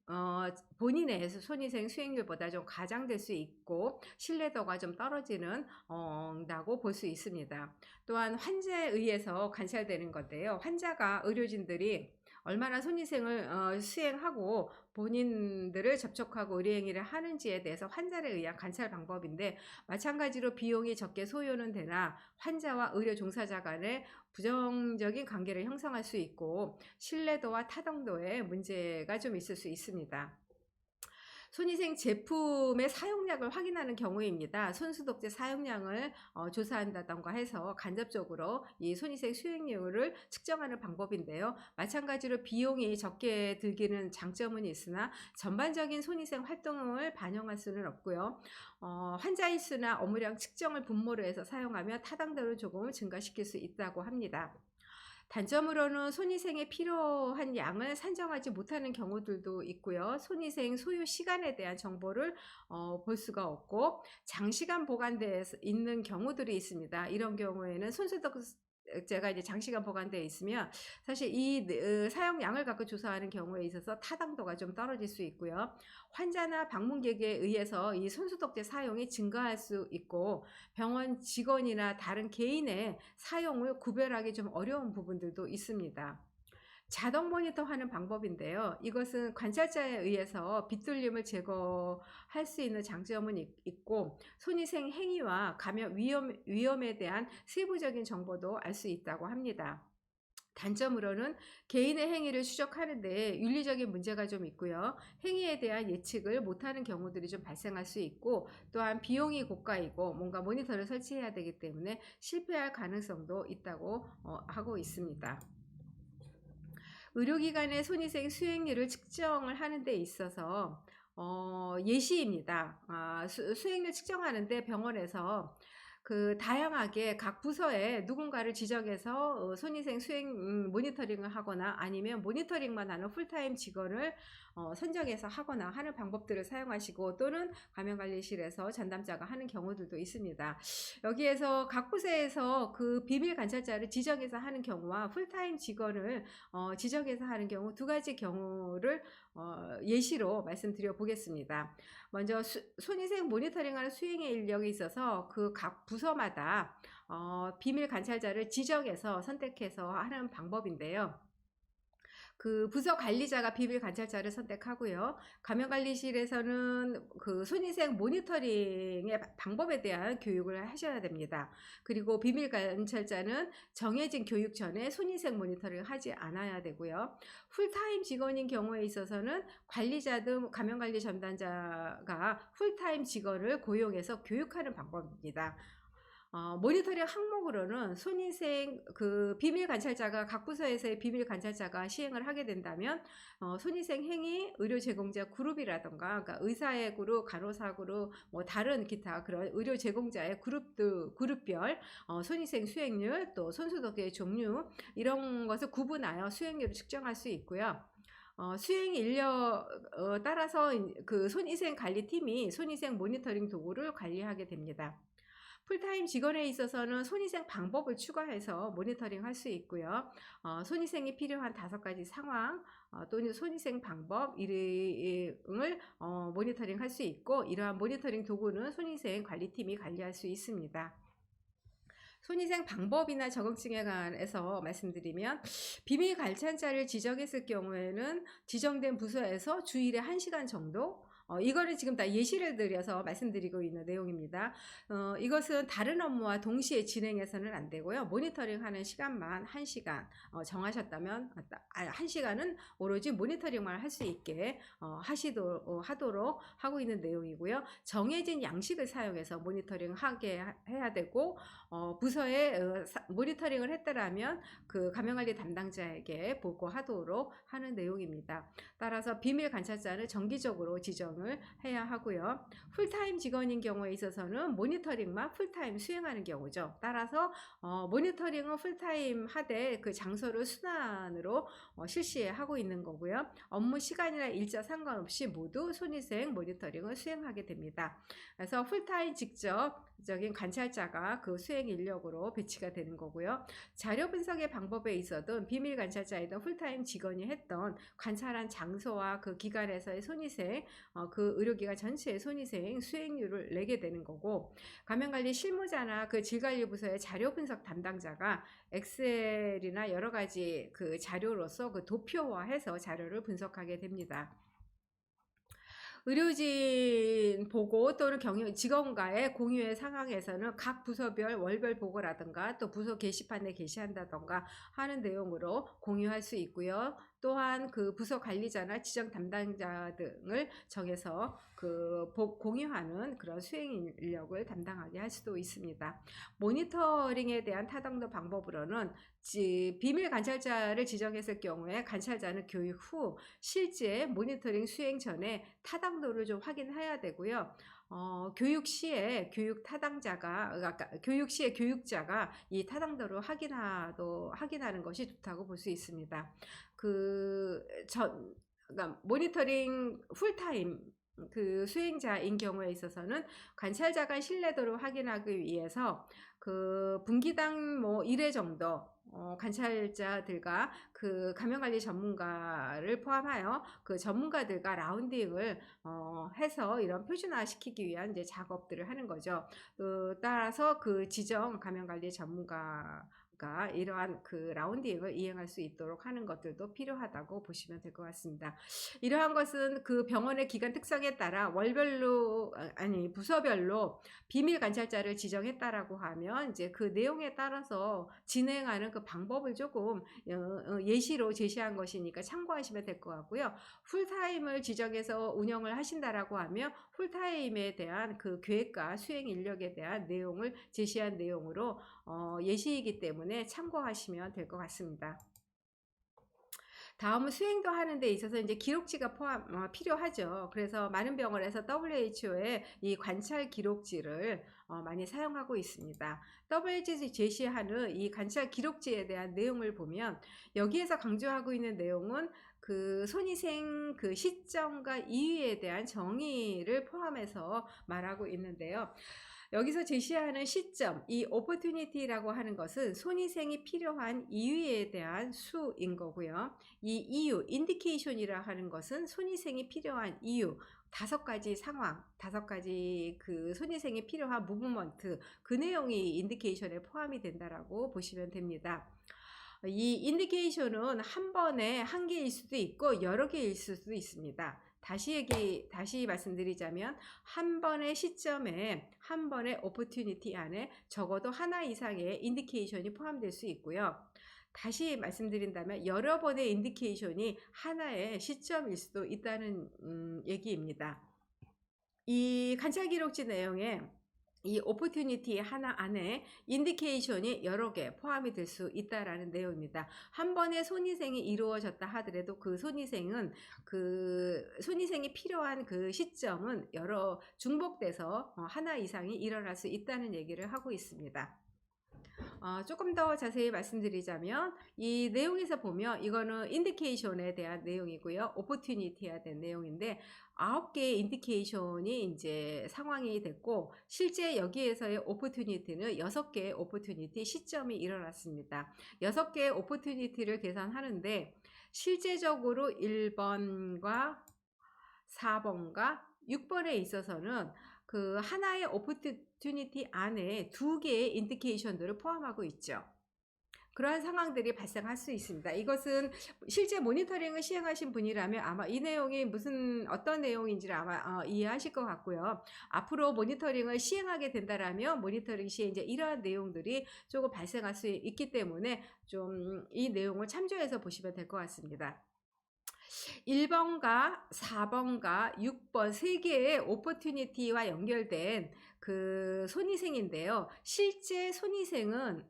본인의 손위생 수행률보다 좀 과장될 수 있고 신뢰도가 좀 떨어지는 다고 볼 수 있습니다. 또한 환자에 의해서 관찰되는 건데요. 환자가 의료진들이 얼마나 손위생을 수행하고 본인들을 접촉하고 의료행위를 하는지에 대해서 환자에 의한 관찰 방법인데, 마찬가지로 비용이 적게 소요는 되나 환자와 의료 종사자 간의 부정적인 관계를 형성할 수 있고 신뢰도와 타당도에 문제가 좀 있을 수 있습니다. 손위생 제품의 사용량을 확인하는 경우입니다. 손소독제 사용량을 조사한다던가 해서 간접적으로 이 손위생 수행률을 측정하는 방법인데요. 마찬가지로 비용이 적게 들기는 장점은 있으나 전반적인 손위생 활동을 반영할 수는 없고요. 환자 일수나 업무량 측정을 분모로 해서 사용하며 타당도를 조금 증가시킬 수 있다고 합니다. 단점으로는 손위생에 필요한 양을 산정하지 못하는 경우들도 있고요. 손위생 소요 시간에 대한 정보를 볼 수가 없고 장시간 보관되어 있는 경우들이 있습니다. 이런 경우에는 손소독제가 이제 장시간 보관되어 있으면 사실 이 사용량을 갖고 조사하는 경우에 있어서 타당도가 좀 떨어질 수 있고요. 환자나 방문객에 의해서 이 손소독제 사용이 증가할 수 있고 병원 직원이나 다른 개인의 사용을 구별하기 좀 어려운 부분들도 있습니다. 자동 모니터하는 방법인데요. 이것은 관찰자에 의해서 빗돌림을 제거할 수 있는 장점은 있고 손위생 행위와 감염 위험에 대한 세부적인 정보도 알 수 있다고 합니다. 단점으로는 개인의 행위를 추적하는 데 윤리적인 문제가 좀 있고요. 행위에 대한 예측을 못하는 경우들이 좀 발생할 수 있고, 또한 비용이 고가이고 뭔가 모니터를 설치해야 되기 때문에 실패할 가능성도 있다고 하고 있습니다. 의료기관의 손위생 수행률을 측정을 하는 데 있어서 예시입니다. 수행률 측정하는데 병원에서 그 다양하게 각 부서에 누군가를 지정해서 손위생 수행 모니터링을 하거나 아니면 모니터링만 하는 풀타임 직원을 선정해서 하거나 하는 방법들을 사용하시고, 또는 감염관리실에서 전담자가 하는 경우들도 있습니다. 여기에서 각 부서에서 그 비밀 관찰자를 지정해서 하는 경우와 풀타임 직원을 지정해서 하는 경우, 2가지 경우를 예시로 말씀드려 보겠습니다. 먼저 손위생 모니터링하는 수행의 인력이 있어서 그 각 부서마다 비밀 관찰자를 지정해서 선택해서 하는 방법인데요. 그 부서 관리자가 비밀 관찰자를 선택하고요. 감염관리실에서는 그 손위생 모니터링의 방법에 대한 교육을 하셔야 됩니다. 그리고 비밀 관찰자는 정해진 교육 전에 손위생 모니터링을 하지 않아야 되고요. 풀타임 직원인 경우에 있어서는 관리자 등 감염관리 전담자가 풀타임 직원을 고용해서 교육하는 방법입니다. 모니터링 항목으로는 손위생 그 비밀 관찰자가 각 부서에서의 비밀 관찰자가 시행을 하게 된다면 손위생 행위 의료 제공자 그룹이라든가 그러니까 의사의 그룹, 간호사 그룹, 뭐 다른 기타 그런 의료 제공자의 그룹별 손위생 수행률 또 손소독의 종류 이런 것을 구분하여 수행률을 측정할 수 있고요. 수행 인력 따라서 그 손위생 관리팀이 손위생 모니터링 도구를 관리하게 됩니다. 풀타임 직원에 있어서는 손위생 방법을 추가해서 모니터링 할 수 있고요. 손위생이 필요한 5가지 상황 또는 손위생 방법 이를 모니터링 할 수 있고 이러한 모니터링 도구는 손위생 관리팀이 관리할 수 있습니다. 손위생 방법이나 적응증에 관해서 말씀드리면 비밀 관찰자를 지정했을 경우에는 지정된 부서에서 주일에 1시간 정도 이거는 지금 다 예시를 들여서 말씀드리고 있는 내용입니다. 이것은 다른 업무와 동시에 진행해서는 안 되고요. 모니터링 하는 시간만 1시간 정하셨다면 1시간은 오로지 모니터링만 할 수 있게 하도록 하고 있는 내용이고요. 정해진 양식을 사용해서 모니터링 하게 해야 되고 부서에 모니터링을 했더라면 그 감염관리 담당자에게 보고하도록 하는 내용입니다. 따라서 비밀 관찰자는 정기적으로 지정을 해야 하고요. 풀타임 직원인 경우에 있어서는 모니터링만 풀타임 수행하는 경우죠. 따라서 모니터링은 풀타임 하되 그 장소를 순환으로 실시하고 있는 거고요. 업무 시간이나 일자 상관없이 모두 손위생 모니터링을 수행하게 됩니다. 그래서 풀타임 직접적인 관찰자가 그 수행 인력으로 배치가 되는 거고요. 자료 분석의 방법에 있어도 비밀 관찰자이던 풀타임 직원이 했던 관찰한 장소와 그 기관에서의 손위생, 그 의료기관 전체의 손위생 수행률을 내게 되는 거고, 감염관리 실무자나 그 질관리 부서의 자료 분석 담당자가 엑셀이나 여러 가지 그 자료로서 그 도표화해서 자료를 분석하게 됩니다. 의료진 보고 또는 직원과의 공유의 상황에서는 각 부서별 월별 보고라든가 또 부서 게시판에 게시한다던가 하는 내용으로 공유할 수 있고요. 또한 그 부서 관리자나 지정 담당자 등을 정해서 그 공유하는 그런 수행 인력을 담당하게 할 수도 있습니다. 모니터링에 대한 타당도 방법으로는 비밀 관찰자를 지정했을 경우에 관찰자는 교육 후 실제 모니터링 수행 전에 타당도를 좀 확인해야 되고요. 교육 시에 교육 시에 교육자가 이 타당도를 확인하는 것이 좋다고 볼 수 있습니다. 그러니까 모니터링 풀타임 그 수행자인 경우에 있어서는 관찰자가 신뢰도를 확인하기 위해서 그 분기당 뭐 1회 정도 관찰자들과 그 감염관리 전문가를 포함하여 그 전문가들과 라운딩을 해서 이런 표준화 시키기 위한 이제 작업들을 하는 거죠. 따라서 그 지정 감염관리 전문가가 이러한 그 라운딩을 이행할 수 있도록 하는 것들도 필요하다고 보시면 될 것 같습니다. 이러한 것은 그 병원의 기관 특성에 따라 부서별로 비밀 관찰자를 지정했다라고 하면 이제 그 내용에 따라서 진행하는 그 방법을 조금 예시로 제시한 것이니까 참고하시면 될 것 같고요. 풀타임을 지정해서 운영을 하신다라고 하면 풀타임에 대한 그 계획과 수행 인력에 대한 내용을 제시한 내용으로 예시이기 때문에 참고하시면 될 것 같습니다. 다음은 수행도 하는 데 있어서 이제 기록지가 필요하죠. 그래서 많은 병원에서 WHO의 이 관찰 기록지를 많이 사용하고 있습니다. WHO에서 제시하는 이 관찰 기록지에 대한 내용을 보면 여기에서 강조하고 있는 내용은 그 손위생 그 시점과 이유에 대한 정의를 포함해서 말하고 있는데요. 여기서 제시하는 시점, 이 opportunity라고 하는 것은 손위생이 필요한 이유에 대한 수인 거고요. 이 이유, indication이라 하는 것은 손위생이 필요한 이유, 5가지 상황, 5가지 그 손위생이 필요한 무브먼트, 그 내용이 인디케이션에 포함이 된다라고 보시면 됩니다. 이 인디케이션은 한 번에 한 개일 수도 있고 여러 개일 수도 있습니다. 다시 말씀드리자면 한 번의 시점에 한 번의 오퍼튜니티 안에 적어도 하나 이상의 인디케이션이 포함될 수 있고요. 다시 말씀드린다면 여러 번의 인디케이션이 하나의 시점일 수도 있다는 얘기입니다. 이 관찰 기록지 내용에 이 오퍼튜니티 하나 안에 인디케이션이 여러 개 포함이 될 수 있다라는 내용입니다. 한 번에 손위생이 이루어졌다 하더라도 그 손위생이 필요한 그 시점은 여러 중복돼서 하나 이상이 일어날 수 있다는 얘기를 하고 있습니다. 조금 더 자세히 말씀드리자면 이 내용에서 보면 이거는 인디케이션에 대한 내용이고요. 오퍼튜니티에 대한 내용인데 9개의 인디케이션이 이제 상황이 됐고 실제 여기에서의 오퍼튜니티는 6개의 오퍼튜니티 시점이 일어났습니다. 6개의 오퍼튜니티를 계산하는데 실제적으로 1번과 4번과 6번에 있어서는 그 하나의 오퍼튜니티 안에 2개의 인디케이션들을 포함하고 있죠. 그러한 상황들이 발생할 수 있습니다. 이것은 실제 모니터링을 시행하신 분이라면 아마 이 내용이 어떤 내용인지를 아마 이해하실 것 같고요. 앞으로 모니터링을 시행하게 된다라면 모니터링 시에 이제 이러한 내용들이 조금 발생할 수 있기 때문에 좀 이 내용을 참조해서 보시면 될 것 같습니다. 1번과 4번과 6번 3개의 오퍼튜니티와 연결된 그 손위생인데요. 실제 손위생은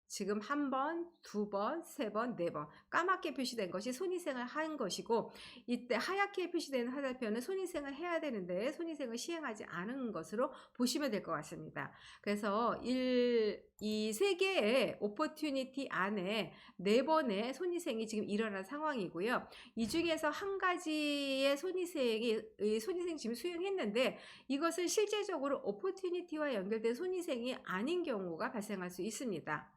지금 1번, 2번, 3번, 4번 까맣게 표시된 것이 손위생을 한 것이고 이때 하얗게 표시된 화살표는 손위생을 해야 되는데 손위생을 시행하지 않은 것으로 보시면 될 것 같습니다. 그래서 이 3개의 오퍼튜니티 안에 4번의 손위생이 지금 일어난 상황이고요. 이 중에서 한 가지의 손위생 지금 수행했는데 이것은 실제적으로 오퍼튜니티와 연결된 손위생이 아닌 경우가 발생할 수 있습니다.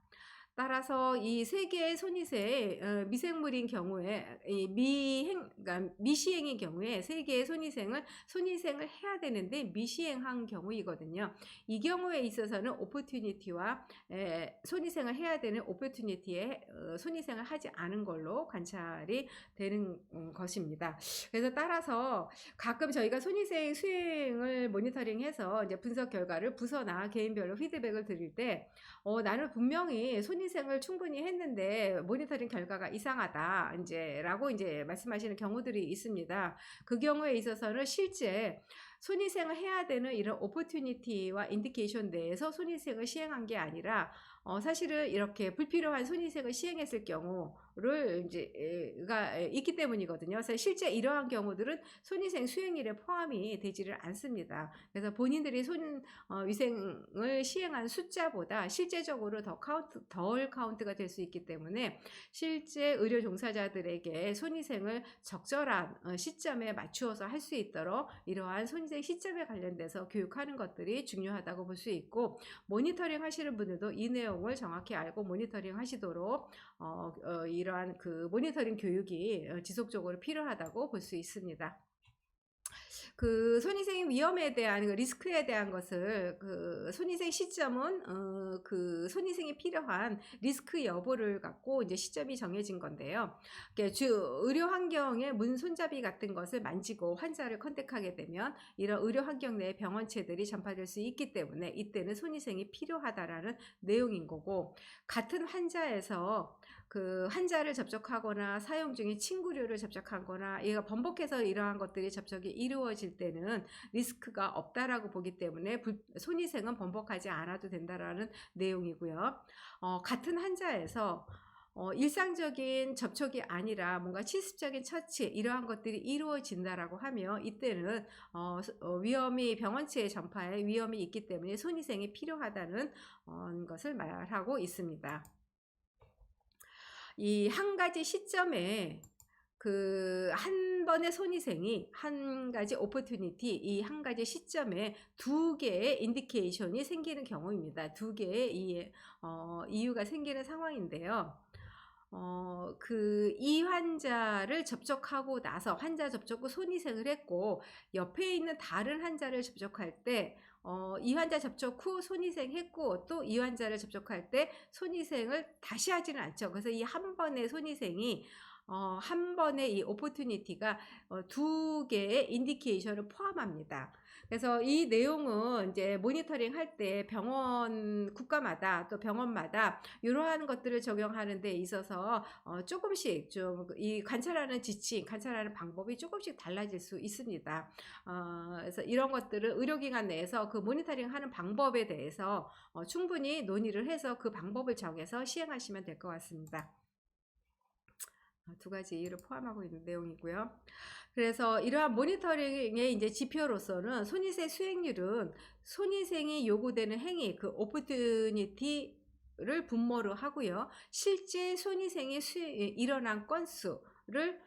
따라서 이 3개의 손위생, 미생물인 경우에, 그러니까 미시행인 경우에 3개의 손위생을 해야 되는데 미시행한 경우이거든요. 이 경우에 있어서는 오퍼튜니티와 손위생을 해야 되는 오퍼튜니티에 손위생을 하지 않은 걸로 관찰이 되는 것입니다. 그래서 따라서 가끔 저희가 손위생 수행을 모니터링해서 이제 분석 결과를 부서나 개인별로 피드백을 드릴 때 나는 분명히 손위생을 충분히 했는데 모니터링 결과가 이상하다 라고 말씀하시는 경우들이 있습니다. 그 경우에 있어서는 실제 손위생을 해야 되는 이런 오퍼튜니티와 인디케이션 내에서 손위생을 시행한 게 아니라 사실은 이렇게 불필요한 손위생을 시행했을 경우를 가 있기 때문이거든요. 그래서 실제 이러한 경우들은 손위생 수행일에 포함이 되지를 않습니다. 그래서 본인들이 위생을 시행한 숫자보다 실제적으로 덜 카운트가 될 수 있기 때문에 실제 의료 종사자들에게 손위생을 적절한 시점에 맞추어서 할 수 있도록 이러한 손위생 시점에 관련돼서 교육하는 것들이 중요하다고 볼 수 있고 모니터링 하시는 분들도 이 내용을 정확히 알고 모니터링 하시도록 이러한 그 모니터링 교육이 지속적으로 필요하다고 볼 수 있습니다. 그 손위생 위험에 대한 그 리스크에 대한 것을 그 손위생 시점은 그 손위생이 필요한 리스크 여부를 갖고 이제 시점이 정해진 건데요. 의료 환경의 문 손잡이 같은 것을 만지고 환자를 컨택하게 되면 이런 의료 환경 내의 병원체들이 전파될 수 있기 때문에 이때는 손위생이 필요하다라는 내용인 거고 같은 환자에서 그 환자를 접촉하거나 사용 중인 친구류를 접촉하거나 얘가 번복해서 이러한 것들이 접촉이 이루어질 때는 리스크가 없다라고 보기 때문에 손위생은 번복하지 않아도 된다라는 내용이고요. 같은 환자에서 일상적인 접촉이 아니라 뭔가 실습적인 처치 이러한 것들이 이루어진다라고 하면 이때는 병원체의 전파에 위험이 있기 때문에 손위생이 필요하다는 것을 말하고 있습니다. 이 한 가지 시점에 그 한 번의 손위생이 한 가지 오퍼튜니티 이 한 가지 시점에 2개의 인디케이션이 생기는 경우입니다. 2개의 이유가 생기는 상황인데요. 이 환자를 접촉하고 나서 환자 접촉 후 손위생을 했고 옆에 있는 다른 환자를 접촉할 때 이 환자 접촉 후 손위생했고 또 이 환자를 접촉할 때 손위생을 다시 하지는 않죠. 그래서 이 한 번의 손위생이 한 번의 이 오포튜니티가 두 개의 인디케이션을 포함합니다. 그래서 이 내용은 이제 모니터링 할 때 병원 국가마다 또 병원마다 이러한 것들을 적용하는 데 있어서 조금씩 좀 이 관찰하는 지침, 관찰하는 방법이 조금씩 달라질 수 있습니다. 그래서 이런 것들을 의료기관 내에서 그 모니터링하는 방법에 대해서 충분히 논의를 해서 그 방법을 정해서 시행하시면 될 것 같습니다. 두 가지 이유를 포함하고 있는 내용이고요. 그래서 이러한 모니터링의 이제 지표로서는 손위생 수행률은 손위생이 요구되는 행위, 그 오포튜니티를 분모를 하고요. 실제 손위생이 일어난 건수를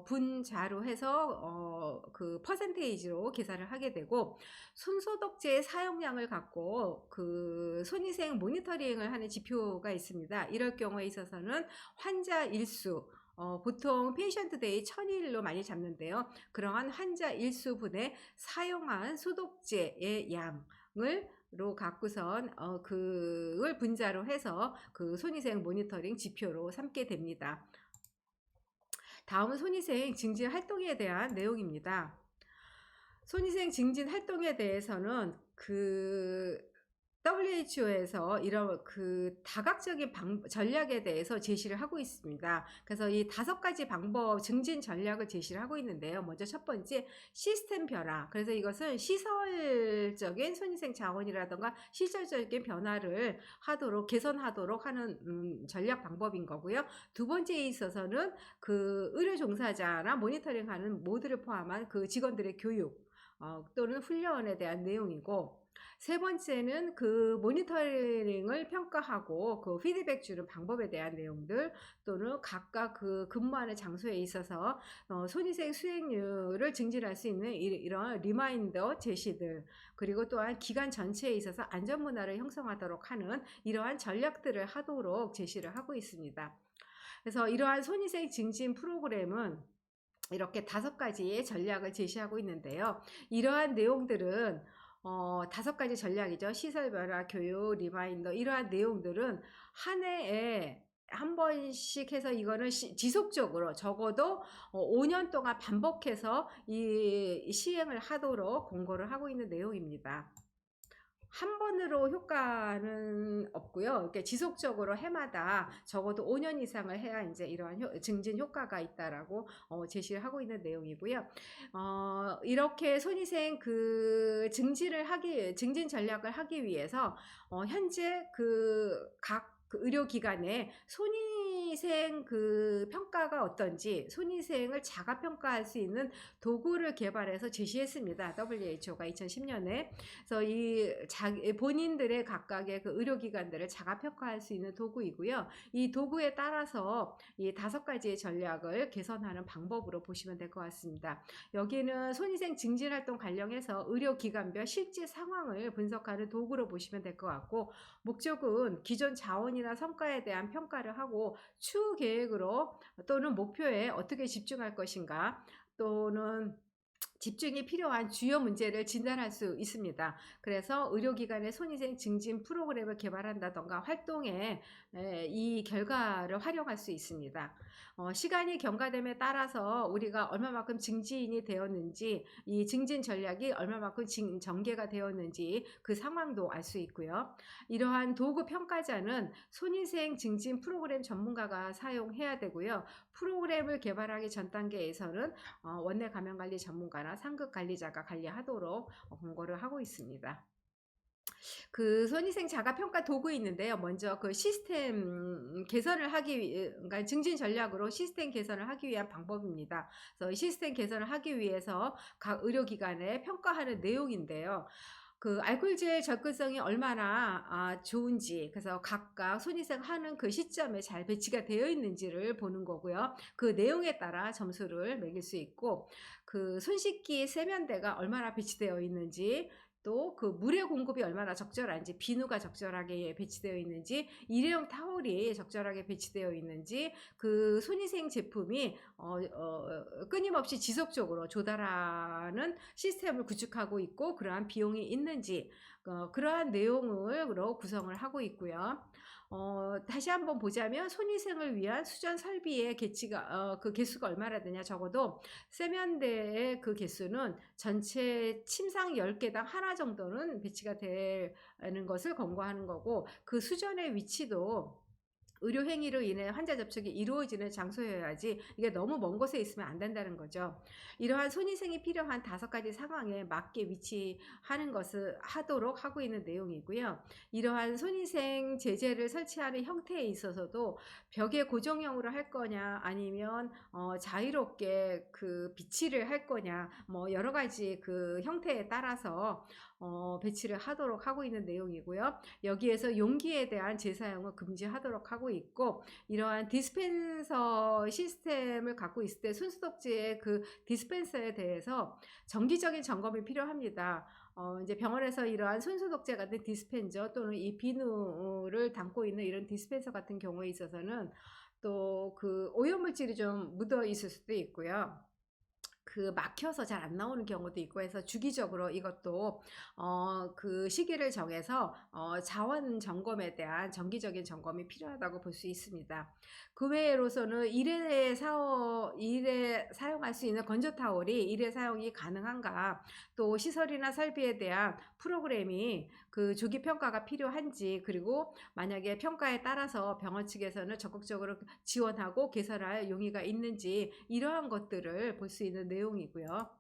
분자로 해서 그 퍼센테이지로 계산을 하게 되고, 손소독제의 사용량을 갖고 그 손위생 모니터링을 하는 지표가 있습니다. 이럴 경우에 있어서는 환자 일수, 보통 페이션트 데이 1000일로 많이 잡는데요. 그러한 환자 일수분에 사용한 소독제의 양을 로 갖고선 그걸 분자로 해서 그 손위생 모니터링 지표로 삼게 됩니다. 다음은 손위생 증진 활동에 대한 내용입니다. 손위생 증진 활동에 대해서는 그 WHO에서 이런 그 다각적인 전략에 대해서 제시를 하고 있습니다. 그래서 이 5가지 방법 증진 전략을 제시를 하고 있는데요. 먼저 첫 번째, 시스템 변화. 그래서 이것은 시설적인 손위생 자원이라든가 시설적인 변화를 하도록, 개선하도록 하는 전략 방법인 거고요. 두 번째에 있어서는 그 의료 종사자나 모니터링하는 모두를 포함한 그 직원들의 교육 또는 훈련에 대한 내용이고, 세 번째는 그 모니터링을 평가하고 그 피드백 주는 방법에 대한 내용들, 또는 각각 그 근무하는 장소에 있어서 손위생 수행률을 증진할 수 있는 이런 리마인더 제시들, 그리고 또한 기관 전체에 있어서 안전 문화를 형성하도록 하는 이러한 전략들을 하도록 제시를 하고 있습니다. 그래서 이러한 손위생 증진 프로그램은 이렇게 5가지의 전략을 제시하고 있는데요. 이러한 내용들은 5가지 전략이죠. 시설 변화, 교육, 리마인더, 이러한 내용들은 한 해에 한 번씩 해서 이거는 지속적으로 적어도 5년 동안 반복해서 이 시행을 하도록 권고를 하고 있는 내용입니다. 한 번으로 효과는 없고요. 이렇게 지속적으로 해마다 적어도 5년 이상을 해야 이제 이러한 증진 효과가 있다라고 제시를 하고 있는 내용이고요. 이렇게 손위생 그 증진 전략을 하기 위해서 현재 각 의료기관에 손위생 그 평가가 어떤지, 손위생을 자가 평가할 수 있는 도구를 개발해서 제시했습니다. WHO가 2010년에. 그래서 본인들의 각각의 그 의료기관들을 자가 평가할 수 있는 도구이고요. 이 도구에 따라서 이 5가지의 전략을 개선하는 방법으로 보시면 될 것 같습니다. 여기는 손위생 증진 활동 관련해서 의료기관별 실제 상황을 분석하는 도구로 보시면 될 것 같고, 목적은 기존 자원이나 성과에 대한 평가를 하고 추후 계획으로 또는 목표에 어떻게 집중할 것인가, 또는 집중이 필요한 주요 문제를 진단할 수 있습니다. 그래서 의료기관의 손위생 증진 프로그램을 개발한다던가 활동에 이 결과를 활용할 수 있습니다. 시간이 경과됨에 따라서 우리가 얼마만큼 증진이 되었는지, 이 증진 전략이 얼마만큼 전개가 되었는지 그 상황도 알 수 있고요. 이러한 도구 평가자는 손위생 증진 프로그램 전문가가 사용해야 되고요. 프로그램을 개발하기 전 단계에서는 원내 감염관리 전문가나 상급 관리자가 관리하도록 권고를 하고 있습니다. 그 손위생 자가 평가 도구 있는데요. 먼저 그 시스템 개선을 그러니까 증진 전략으로 시스템 개선을 하기 위한 방법입니다. 그래서 시스템 개선을 하기 위해서 각 의료기관에 평가하는 내용인데요. 그 알코올제 접근성이 얼마나 좋은지, 그래서 각각 손위생 하는 그 시점에 잘 배치가 되어 있는지를 보는 거고요. 그 내용에 따라 점수를 매길 수 있고, 그 손 씻기 세면대가 얼마나 배치되어 있는지, 또 그 물의 공급이 얼마나 적절한지, 비누가 적절하게 배치되어 있는지, 일회용 타올이 적절하게 배치되어 있는지, 그 손위생 제품이 끊임없이 지속적으로 조달하는 시스템을 구축하고 있고, 그러한 비용이 있는지, 그러한 내용으로 구성을 하고 있고요. 다시 한번 보자면 손위생을 위한 수전 설비의 그 개수가 얼마나 되냐. 적어도 세면대의 그 개수는 전체 침상 10개당 하나 정도는 배치가 되는 것을 권고하는 거고, 그 수전의 위치도 의료 행위로 인해 환자 접촉이 이루어지는 장소여야지 이게 너무 먼 곳에 있으면 안 된다는 거죠. 이러한 손위생이 필요한 5가지 상황에 맞게 위치하는 것을 하도록 하고 있는 내용이고요. 이러한 손위생 제재를 설치하는 형태에 있어서도 벽에 고정형으로 할 거냐, 아니면 자유롭게 그 비치를 할 거냐, 뭐 여러 가지 그 형태에 따라서 배치를 하도록 하고 있는 내용이고요. 여기에서 용기에 대한 재사용을 금지하도록 하고 있고, 이러한 디스펜서 시스템을 갖고 있을 때 손소독제의 그 디스펜서에 대해서 정기적인 점검이 필요합니다. 이제 병원에서 이러한 손소독제 같은 디스펜서 또는 이 비누를 담고 있는 이런 디스펜서 같은 경우에 있어서는 또 그 오염물질이 좀 묻어 있을 수도 있고요. 그 막혀서 잘 안 나오는 경우도 있고 해서 주기적으로 이것도 그 시기를 정해서 자원 점검에 대한 정기적인 점검이 필요하다고 볼 수 있습니다. 그 외로서는 일회 사용할 수 있는 건조 타올이 일회 사용이 가능한가, 또 시설이나 설비에 대한 프로그램이 그 조기 평가가 필요한지, 그리고 만약에 평가에 따라서 병원 측에서는 적극적으로 지원하고 개선할 용의가 있는지, 이러한 것들을 볼 수 있는 내용이고요.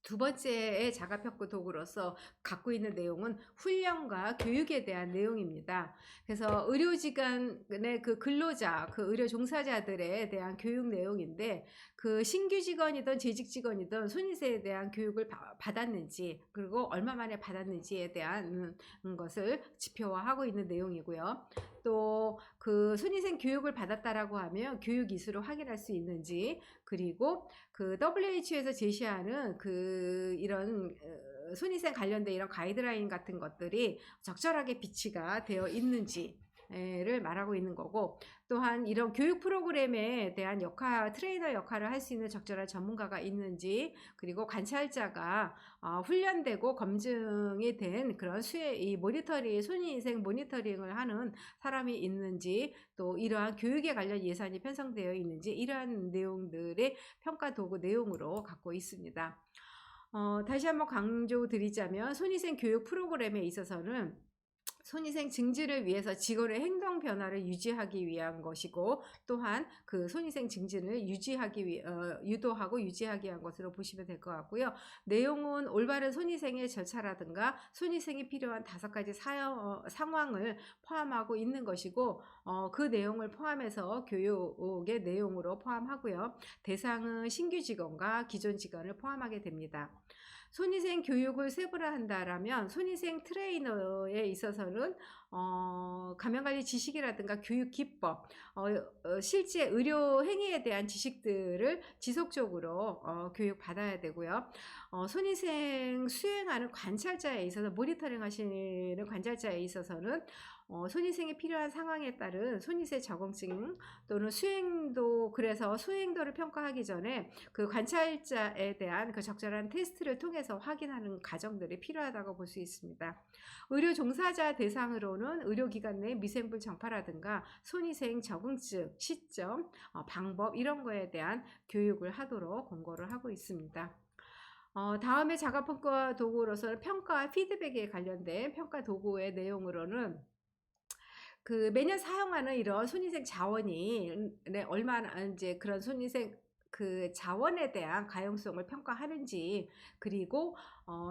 두 번째의 자가평가 도구로서 갖고 있는 내용은 훈련과 교육에 대한 내용입니다. 그래서 의료기관의 그 근로자, 그 의료 종사자들에 대한 교육 내용인데, 그 신규 직원이든 재직 직원이든 손위생에 대한 교육을 받았는지, 그리고 얼마 만에 받았는지에 대한 것을 지표화하고 있는 내용이고요. 또 그 손위생 교육을 받았다라고 하면 교육 이수를 확인할 수 있는지, 그리고 그 WHO에서 제시하는 그 이런 손위생 관련된 이런 가이드라인 같은 것들이 적절하게 비치가 되어 있는지를 말하고 있는 거고, 또한 이런 교육 프로그램에 대한 트레이너 역할을 할 수 있는 적절한 전문가가 있는지, 그리고 관찰자가 훈련되고 검증이 된 그런 이 손위생 모니터링을 하는 사람이 있는지, 또 이러한 교육에 관련 예산이 편성되어 있는지, 이러한 내용들의 평가 도구 내용으로 갖고 있습니다. 다시 한번 강조드리자면 손위생 교육 프로그램에 있어서는 손위생 증진을 위해서 직원의 행동 변화를 유지하기 위한 것이고, 또한 그 손위생 증진을 유도하고 유지하기 위한 것으로 보시면 될 것 같고요. 내용은 올바른 손위생의 절차라든가 손위생이 필요한 5가지 상황을 포함하고 있는 것이고, 그 내용을 포함해서 교육의 내용으로 포함하고요. 대상은 신규 직원과 기존 직원을 포함하게 됩니다. 손위생 교육을 세분화한다라면 손위생 트레이너에 있어서는 감염관리 지식이라든가 교육 기법, 실제 의료 행위에 대한 지식들을 지속적으로 교육받아야 되고요. 손위생 수행하는 관찰자에 있어서 모니터링 하시는 관찰자에 있어서는 손위생이 필요한 상황에 따른 손위생 적응증 또는 수행도, 그래서 수행도를 평가하기 전에 그 관찰자에 대한 그 적절한 테스트를 통해서 확인하는 과정들이 필요하다고 볼 수 있습니다. 의료 종사자 대상으로는 의료기관 내 미생물 정파라든가 손위생 적응증, 시점, 방법, 이런 거에 대한 교육을 하도록 권고를 하고 있습니다. 다음에 자가평가 도구로서는 평가와 피드백에 관련된 평가 도구의 내용으로는 그 매년 사용하는 이런 손위생 자원이 얼마나 이제 그런 손위생 그 자원에 대한 가용성을 평가하는지, 그리고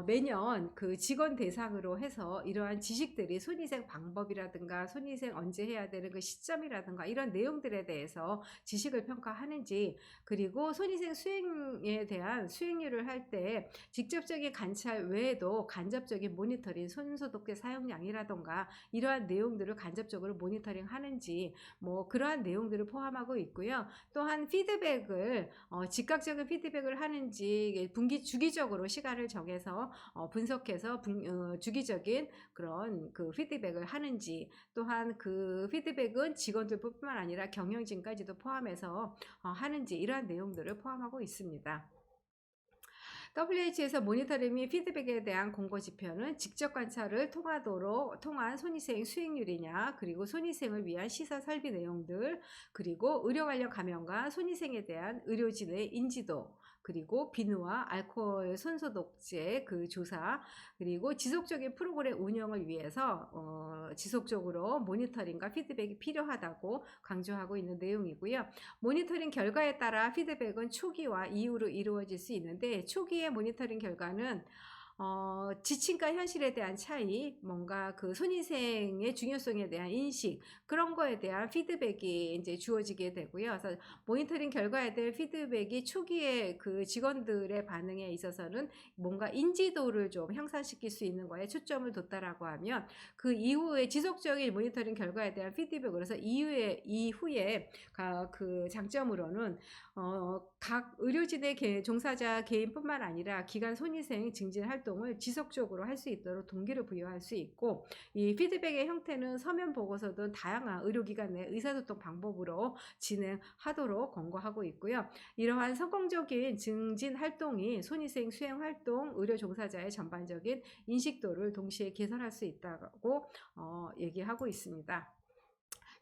매년 그 직원 대상으로 해서 이러한 지식들이 손위생 방법이라든가 손위생 언제 해야 되는 그 시점이라든가 이런 내용들에 대해서 지식을 평가하는지, 그리고 손위생 수행에 대한 수행률을 할 때 직접적인 관찰 외에도 간접적인 모니터링, 손소독제 사용량이라든가 이러한 내용들을 간접적으로 모니터링 하는지, 뭐 그러한 내용들을 포함하고 있고요. 또한 피드백을 즉각적인 피드백을 하는지 주기적으로 시간을 정해서 대해서 분석해서 주기적인 그런 그 피드백을 하는지, 또한 그 피드백은 직원들뿐만 아니라 경영진까지도 포함해서 하는지, 이러한 내용들을 포함하고 있습니다. WH에서 모니터링 및 피드백에 대한 공고 지표는 직접 관찰을 통한 손위생 수익률이냐, 그리고 손위생을 위한 시설 설비 내용들, 그리고 의료 관련 감염과 손위생에 대한 의료진의 인지도, 그리고 비누와 알코올 손소독제 그 조사, 그리고 지속적인 프로그램 운영을 위해서 지속적으로 모니터링과 피드백이 필요하다고 강조하고 있는 내용이고요. 모니터링 결과에 따라 피드백은 초기와 이후로 이루어질 수 있는데, 초기의 모니터링 결과는 지침과 현실에 대한 차이, 뭔가 그 손위생의 중요성에 대한 인식, 그런 거에 대한 피드백이 이제 주어지게 되고요. 그래서 모니터링 결과에 대한 피드백이 초기에 그 직원들의 반응에 있어서는 뭔가 인지도를 좀 향상시킬 수 있는 거에 초점을 뒀다라고 하면, 그 이후에 지속적인 모니터링 결과에 대한 피드백으로서 이후에 그 장점으로는 각 의료진의 종사자 개인뿐만 아니라 기관 손위생 증진 활동을 지속적으로 할 수 있도록 동기를 부여할 수 있고, 이 피드백의 형태는 서면 보고서 등 다양한 의료기관 내 의사소통 방법으로 진행하도록 권고하고 있고요. 이러한 성공적인 증진 활동이 손위생 수행 활동 의료 종사자의 전반적인 인식도를 동시에 개선할 수 있다고 얘기하고 있습니다.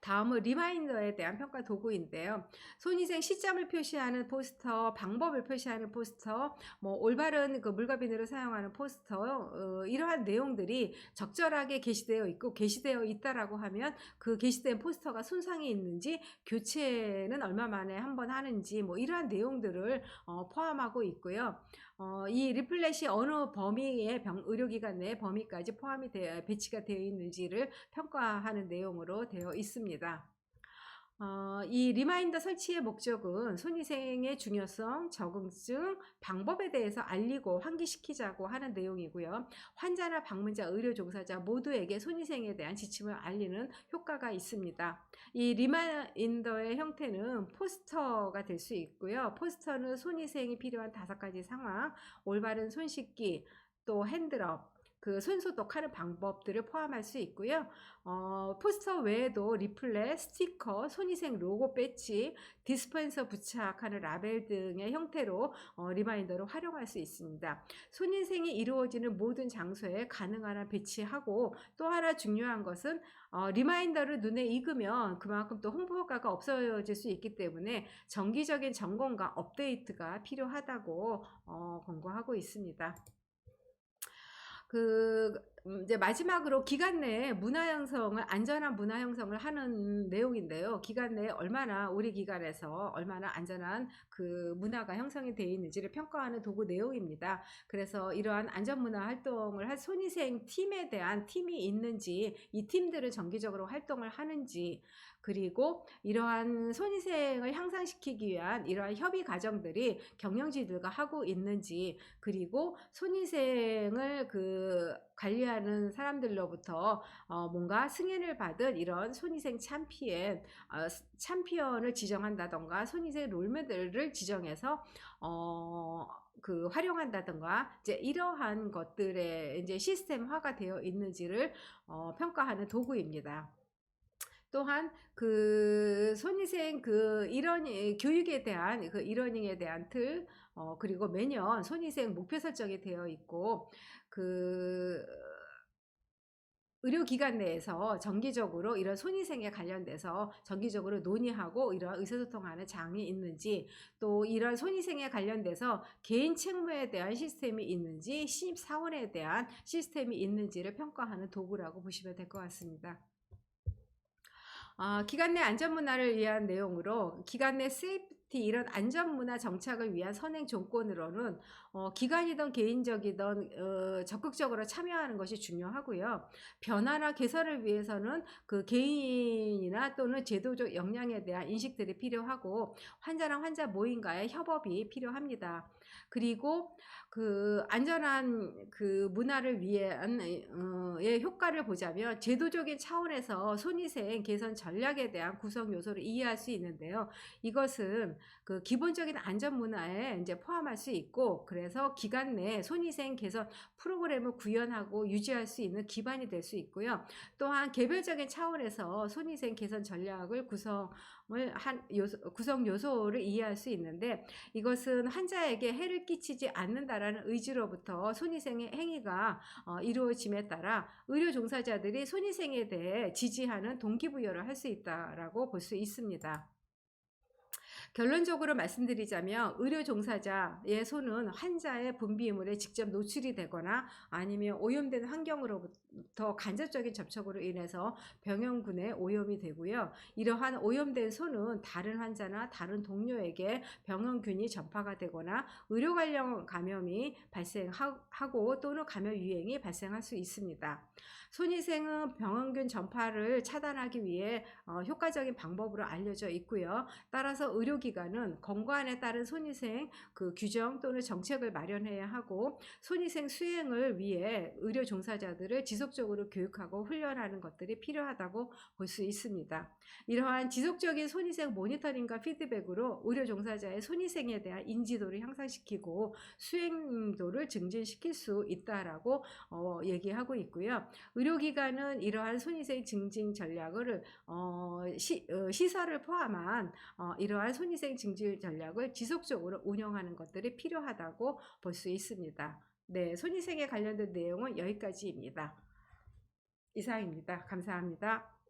다음은 리마인더에 대한 평가 도구인데요. 손위생 시점을 표시하는 포스터, 방법을 표시하는 포스터, 올바른 그 물과 비누를 사용하는 포스터, 이러한 내용들이 적절하게 게시되어 있고, 게시되어 있다라고 하면 그 게시된 포스터가 손상이 있는지, 교체는 얼마 만에 한번 하는지, 이러한 내용들을 포함하고 있고요. 이 리플렛이 어느 범위의 의료기관 내 범위까지 포함이 되어 배치가 되어 있는지를 평가하는 내용으로 되어 있습니다. 이 리마인더 설치의 목적은 손위생의 중요성, 적응증, 방법에 대해서 알리고 환기시키자고 하는 내용이고요. 환자나 방문자, 의료 종사자 모두에게 손위생에 대한 지침을 알리는 효과가 있습니다. 이 리마인더의 형태는 포스터가 될 수 있고요. 포스터는 손위생이 필요한 5가지 상황, 올바른 손 씻기, 또 핸드럽, 그 손소독하는 방법들을 포함할 수 있고요. 포스터 외에도 리플렛, 스티커, 손위생 로고 배지, 디스펜서 부착하는 라벨 등의 형태로 리마인더를 활용할 수 있습니다. 손위생이 이루어지는 모든 장소에 가능한 한 배치하고, 또 하나 중요한 것은 리마인더를 눈에 익으면 그만큼 또 홍보 효과가 없어질 수 있기 때문에 정기적인 점검과 업데이트가 필요하다고 권고하고 있습니다. 이제 마지막으로 기관 내에 안전한 문화 형성을 하는 내용인데요. 기관 내에 우리 기관에서 얼마나 안전한 그 문화가 형성이 되어 있는지를 평가하는 도구 내용입니다. 그래서 이러한 안전문화 활동을 할 손위생 팀이 있는지, 이 팀들은 정기적으로 활동을 하는지, 그리고 이러한 손위생을 향상시키기 위한 이러한 협의 과정들이 경영진들과 하고 있는지, 그리고 손위생을 관리하는 사람들로부터 뭔가 승인을 받은 이런 손위생 챔피언을 지정한다던가, 손위생 롤모델을 지정해서 활용한다던가, 이제 이러한 것들의 이제 시스템화가 되어 있는지를 평가하는 도구입니다. 또한 손위생 교육에 대한 이러닝에 대한 틀, 그리고 매년 손위생 목표 설정이 되어 있고, 의료기관 내에서 정기적으로 이런 손위생에 관련돼서 정기적으로 논의하고 이런 의사소통하는 장이 있는지, 또 이런 손위생에 관련돼서 개인 책무에 대한 시스템이 있는지, 신입사원에 대한 시스템이 있는지를 평가하는 도구라고 보시면 될 것 같습니다. 기관 내 안전문화를 위한 내용으로, 기관 내 세이프티, 이런 안전문화 정착을 위한 선행 조건으로는 기관이든 개인적이든 적극적으로 참여하는 것이 중요하고요. 변화나 개선을 위해서는 그 개인이나 또는 제도적 역량에 대한 인식들이 필요하고, 환자랑 환자 모임과의 협업이 필요합니다. 그리고 그 안전한 그 문화를 위한 의 효과를 보자면 제도적인 차원에서 손위생 개선 전략에 대한 구성 요소를 이해할 수 있는데요. 이것은 그 기본적인 안전 문화에 이제 포함할 수 있고, 그래서 기간 내에 손위생 개선 프로그램을 구현하고 유지할 수 있는 기반이 될 수 있고요. 또한 개별적인 차원에서 손위생 개선 전략을 구성 요소를 이해할 수 있는데, 이것은 환자에게 해를 끼치지 않는다라는 의지로부터 손위생의 행위가 이루어짐에 따라 의료 종사자들이 손위생에 대해 지지하는 동기부여를 할 수 있다라고 볼 수 있습니다. 결론적으로 말씀드리자면 의료 종사자의 손은 환자의 분비물에 직접 노출이 되거나 아니면 오염된 환경으로부터 간접적인 접촉으로 인해서 병원군에 오염이 되고요. 이러한 오염된 손은 다른 환자나 다른 동료에게 병원균이 전파가 되거나 의료 관련 감염이 발생하고 또는 감염 유행이 발생할 수 있습니다. 손위생은 병원균 전파를 차단하기 위해 효과적인 방법으로 알려져 있고요. 따라서 의료기관은 건강에 따른 손위생 그 규정 또는 정책을 마련해야 하고, 손위생 수행을 위해 의료 종사자들을 지속적으로 교육하고 훈련하는 것들이 필요하다고 볼 수 있습니다. 이러한 지속적인 손위생 모니터링과 피드백으로 의료 종사자의 손위생에 대한 인지도를 향상시키고 수행도를 증진시킬 수 있다라고 얘기하고 있고요. 의료기관은 이러한 손위생 증진 전략을 시설을 포함한 이러한 손위생 증진 전략을 지속적으로 운영하는 것들이 필요하다고 볼 수 있습니다. 네, 손위생에 관련된 내용은 여기까지입니다. 이상입니다. 감사합니다.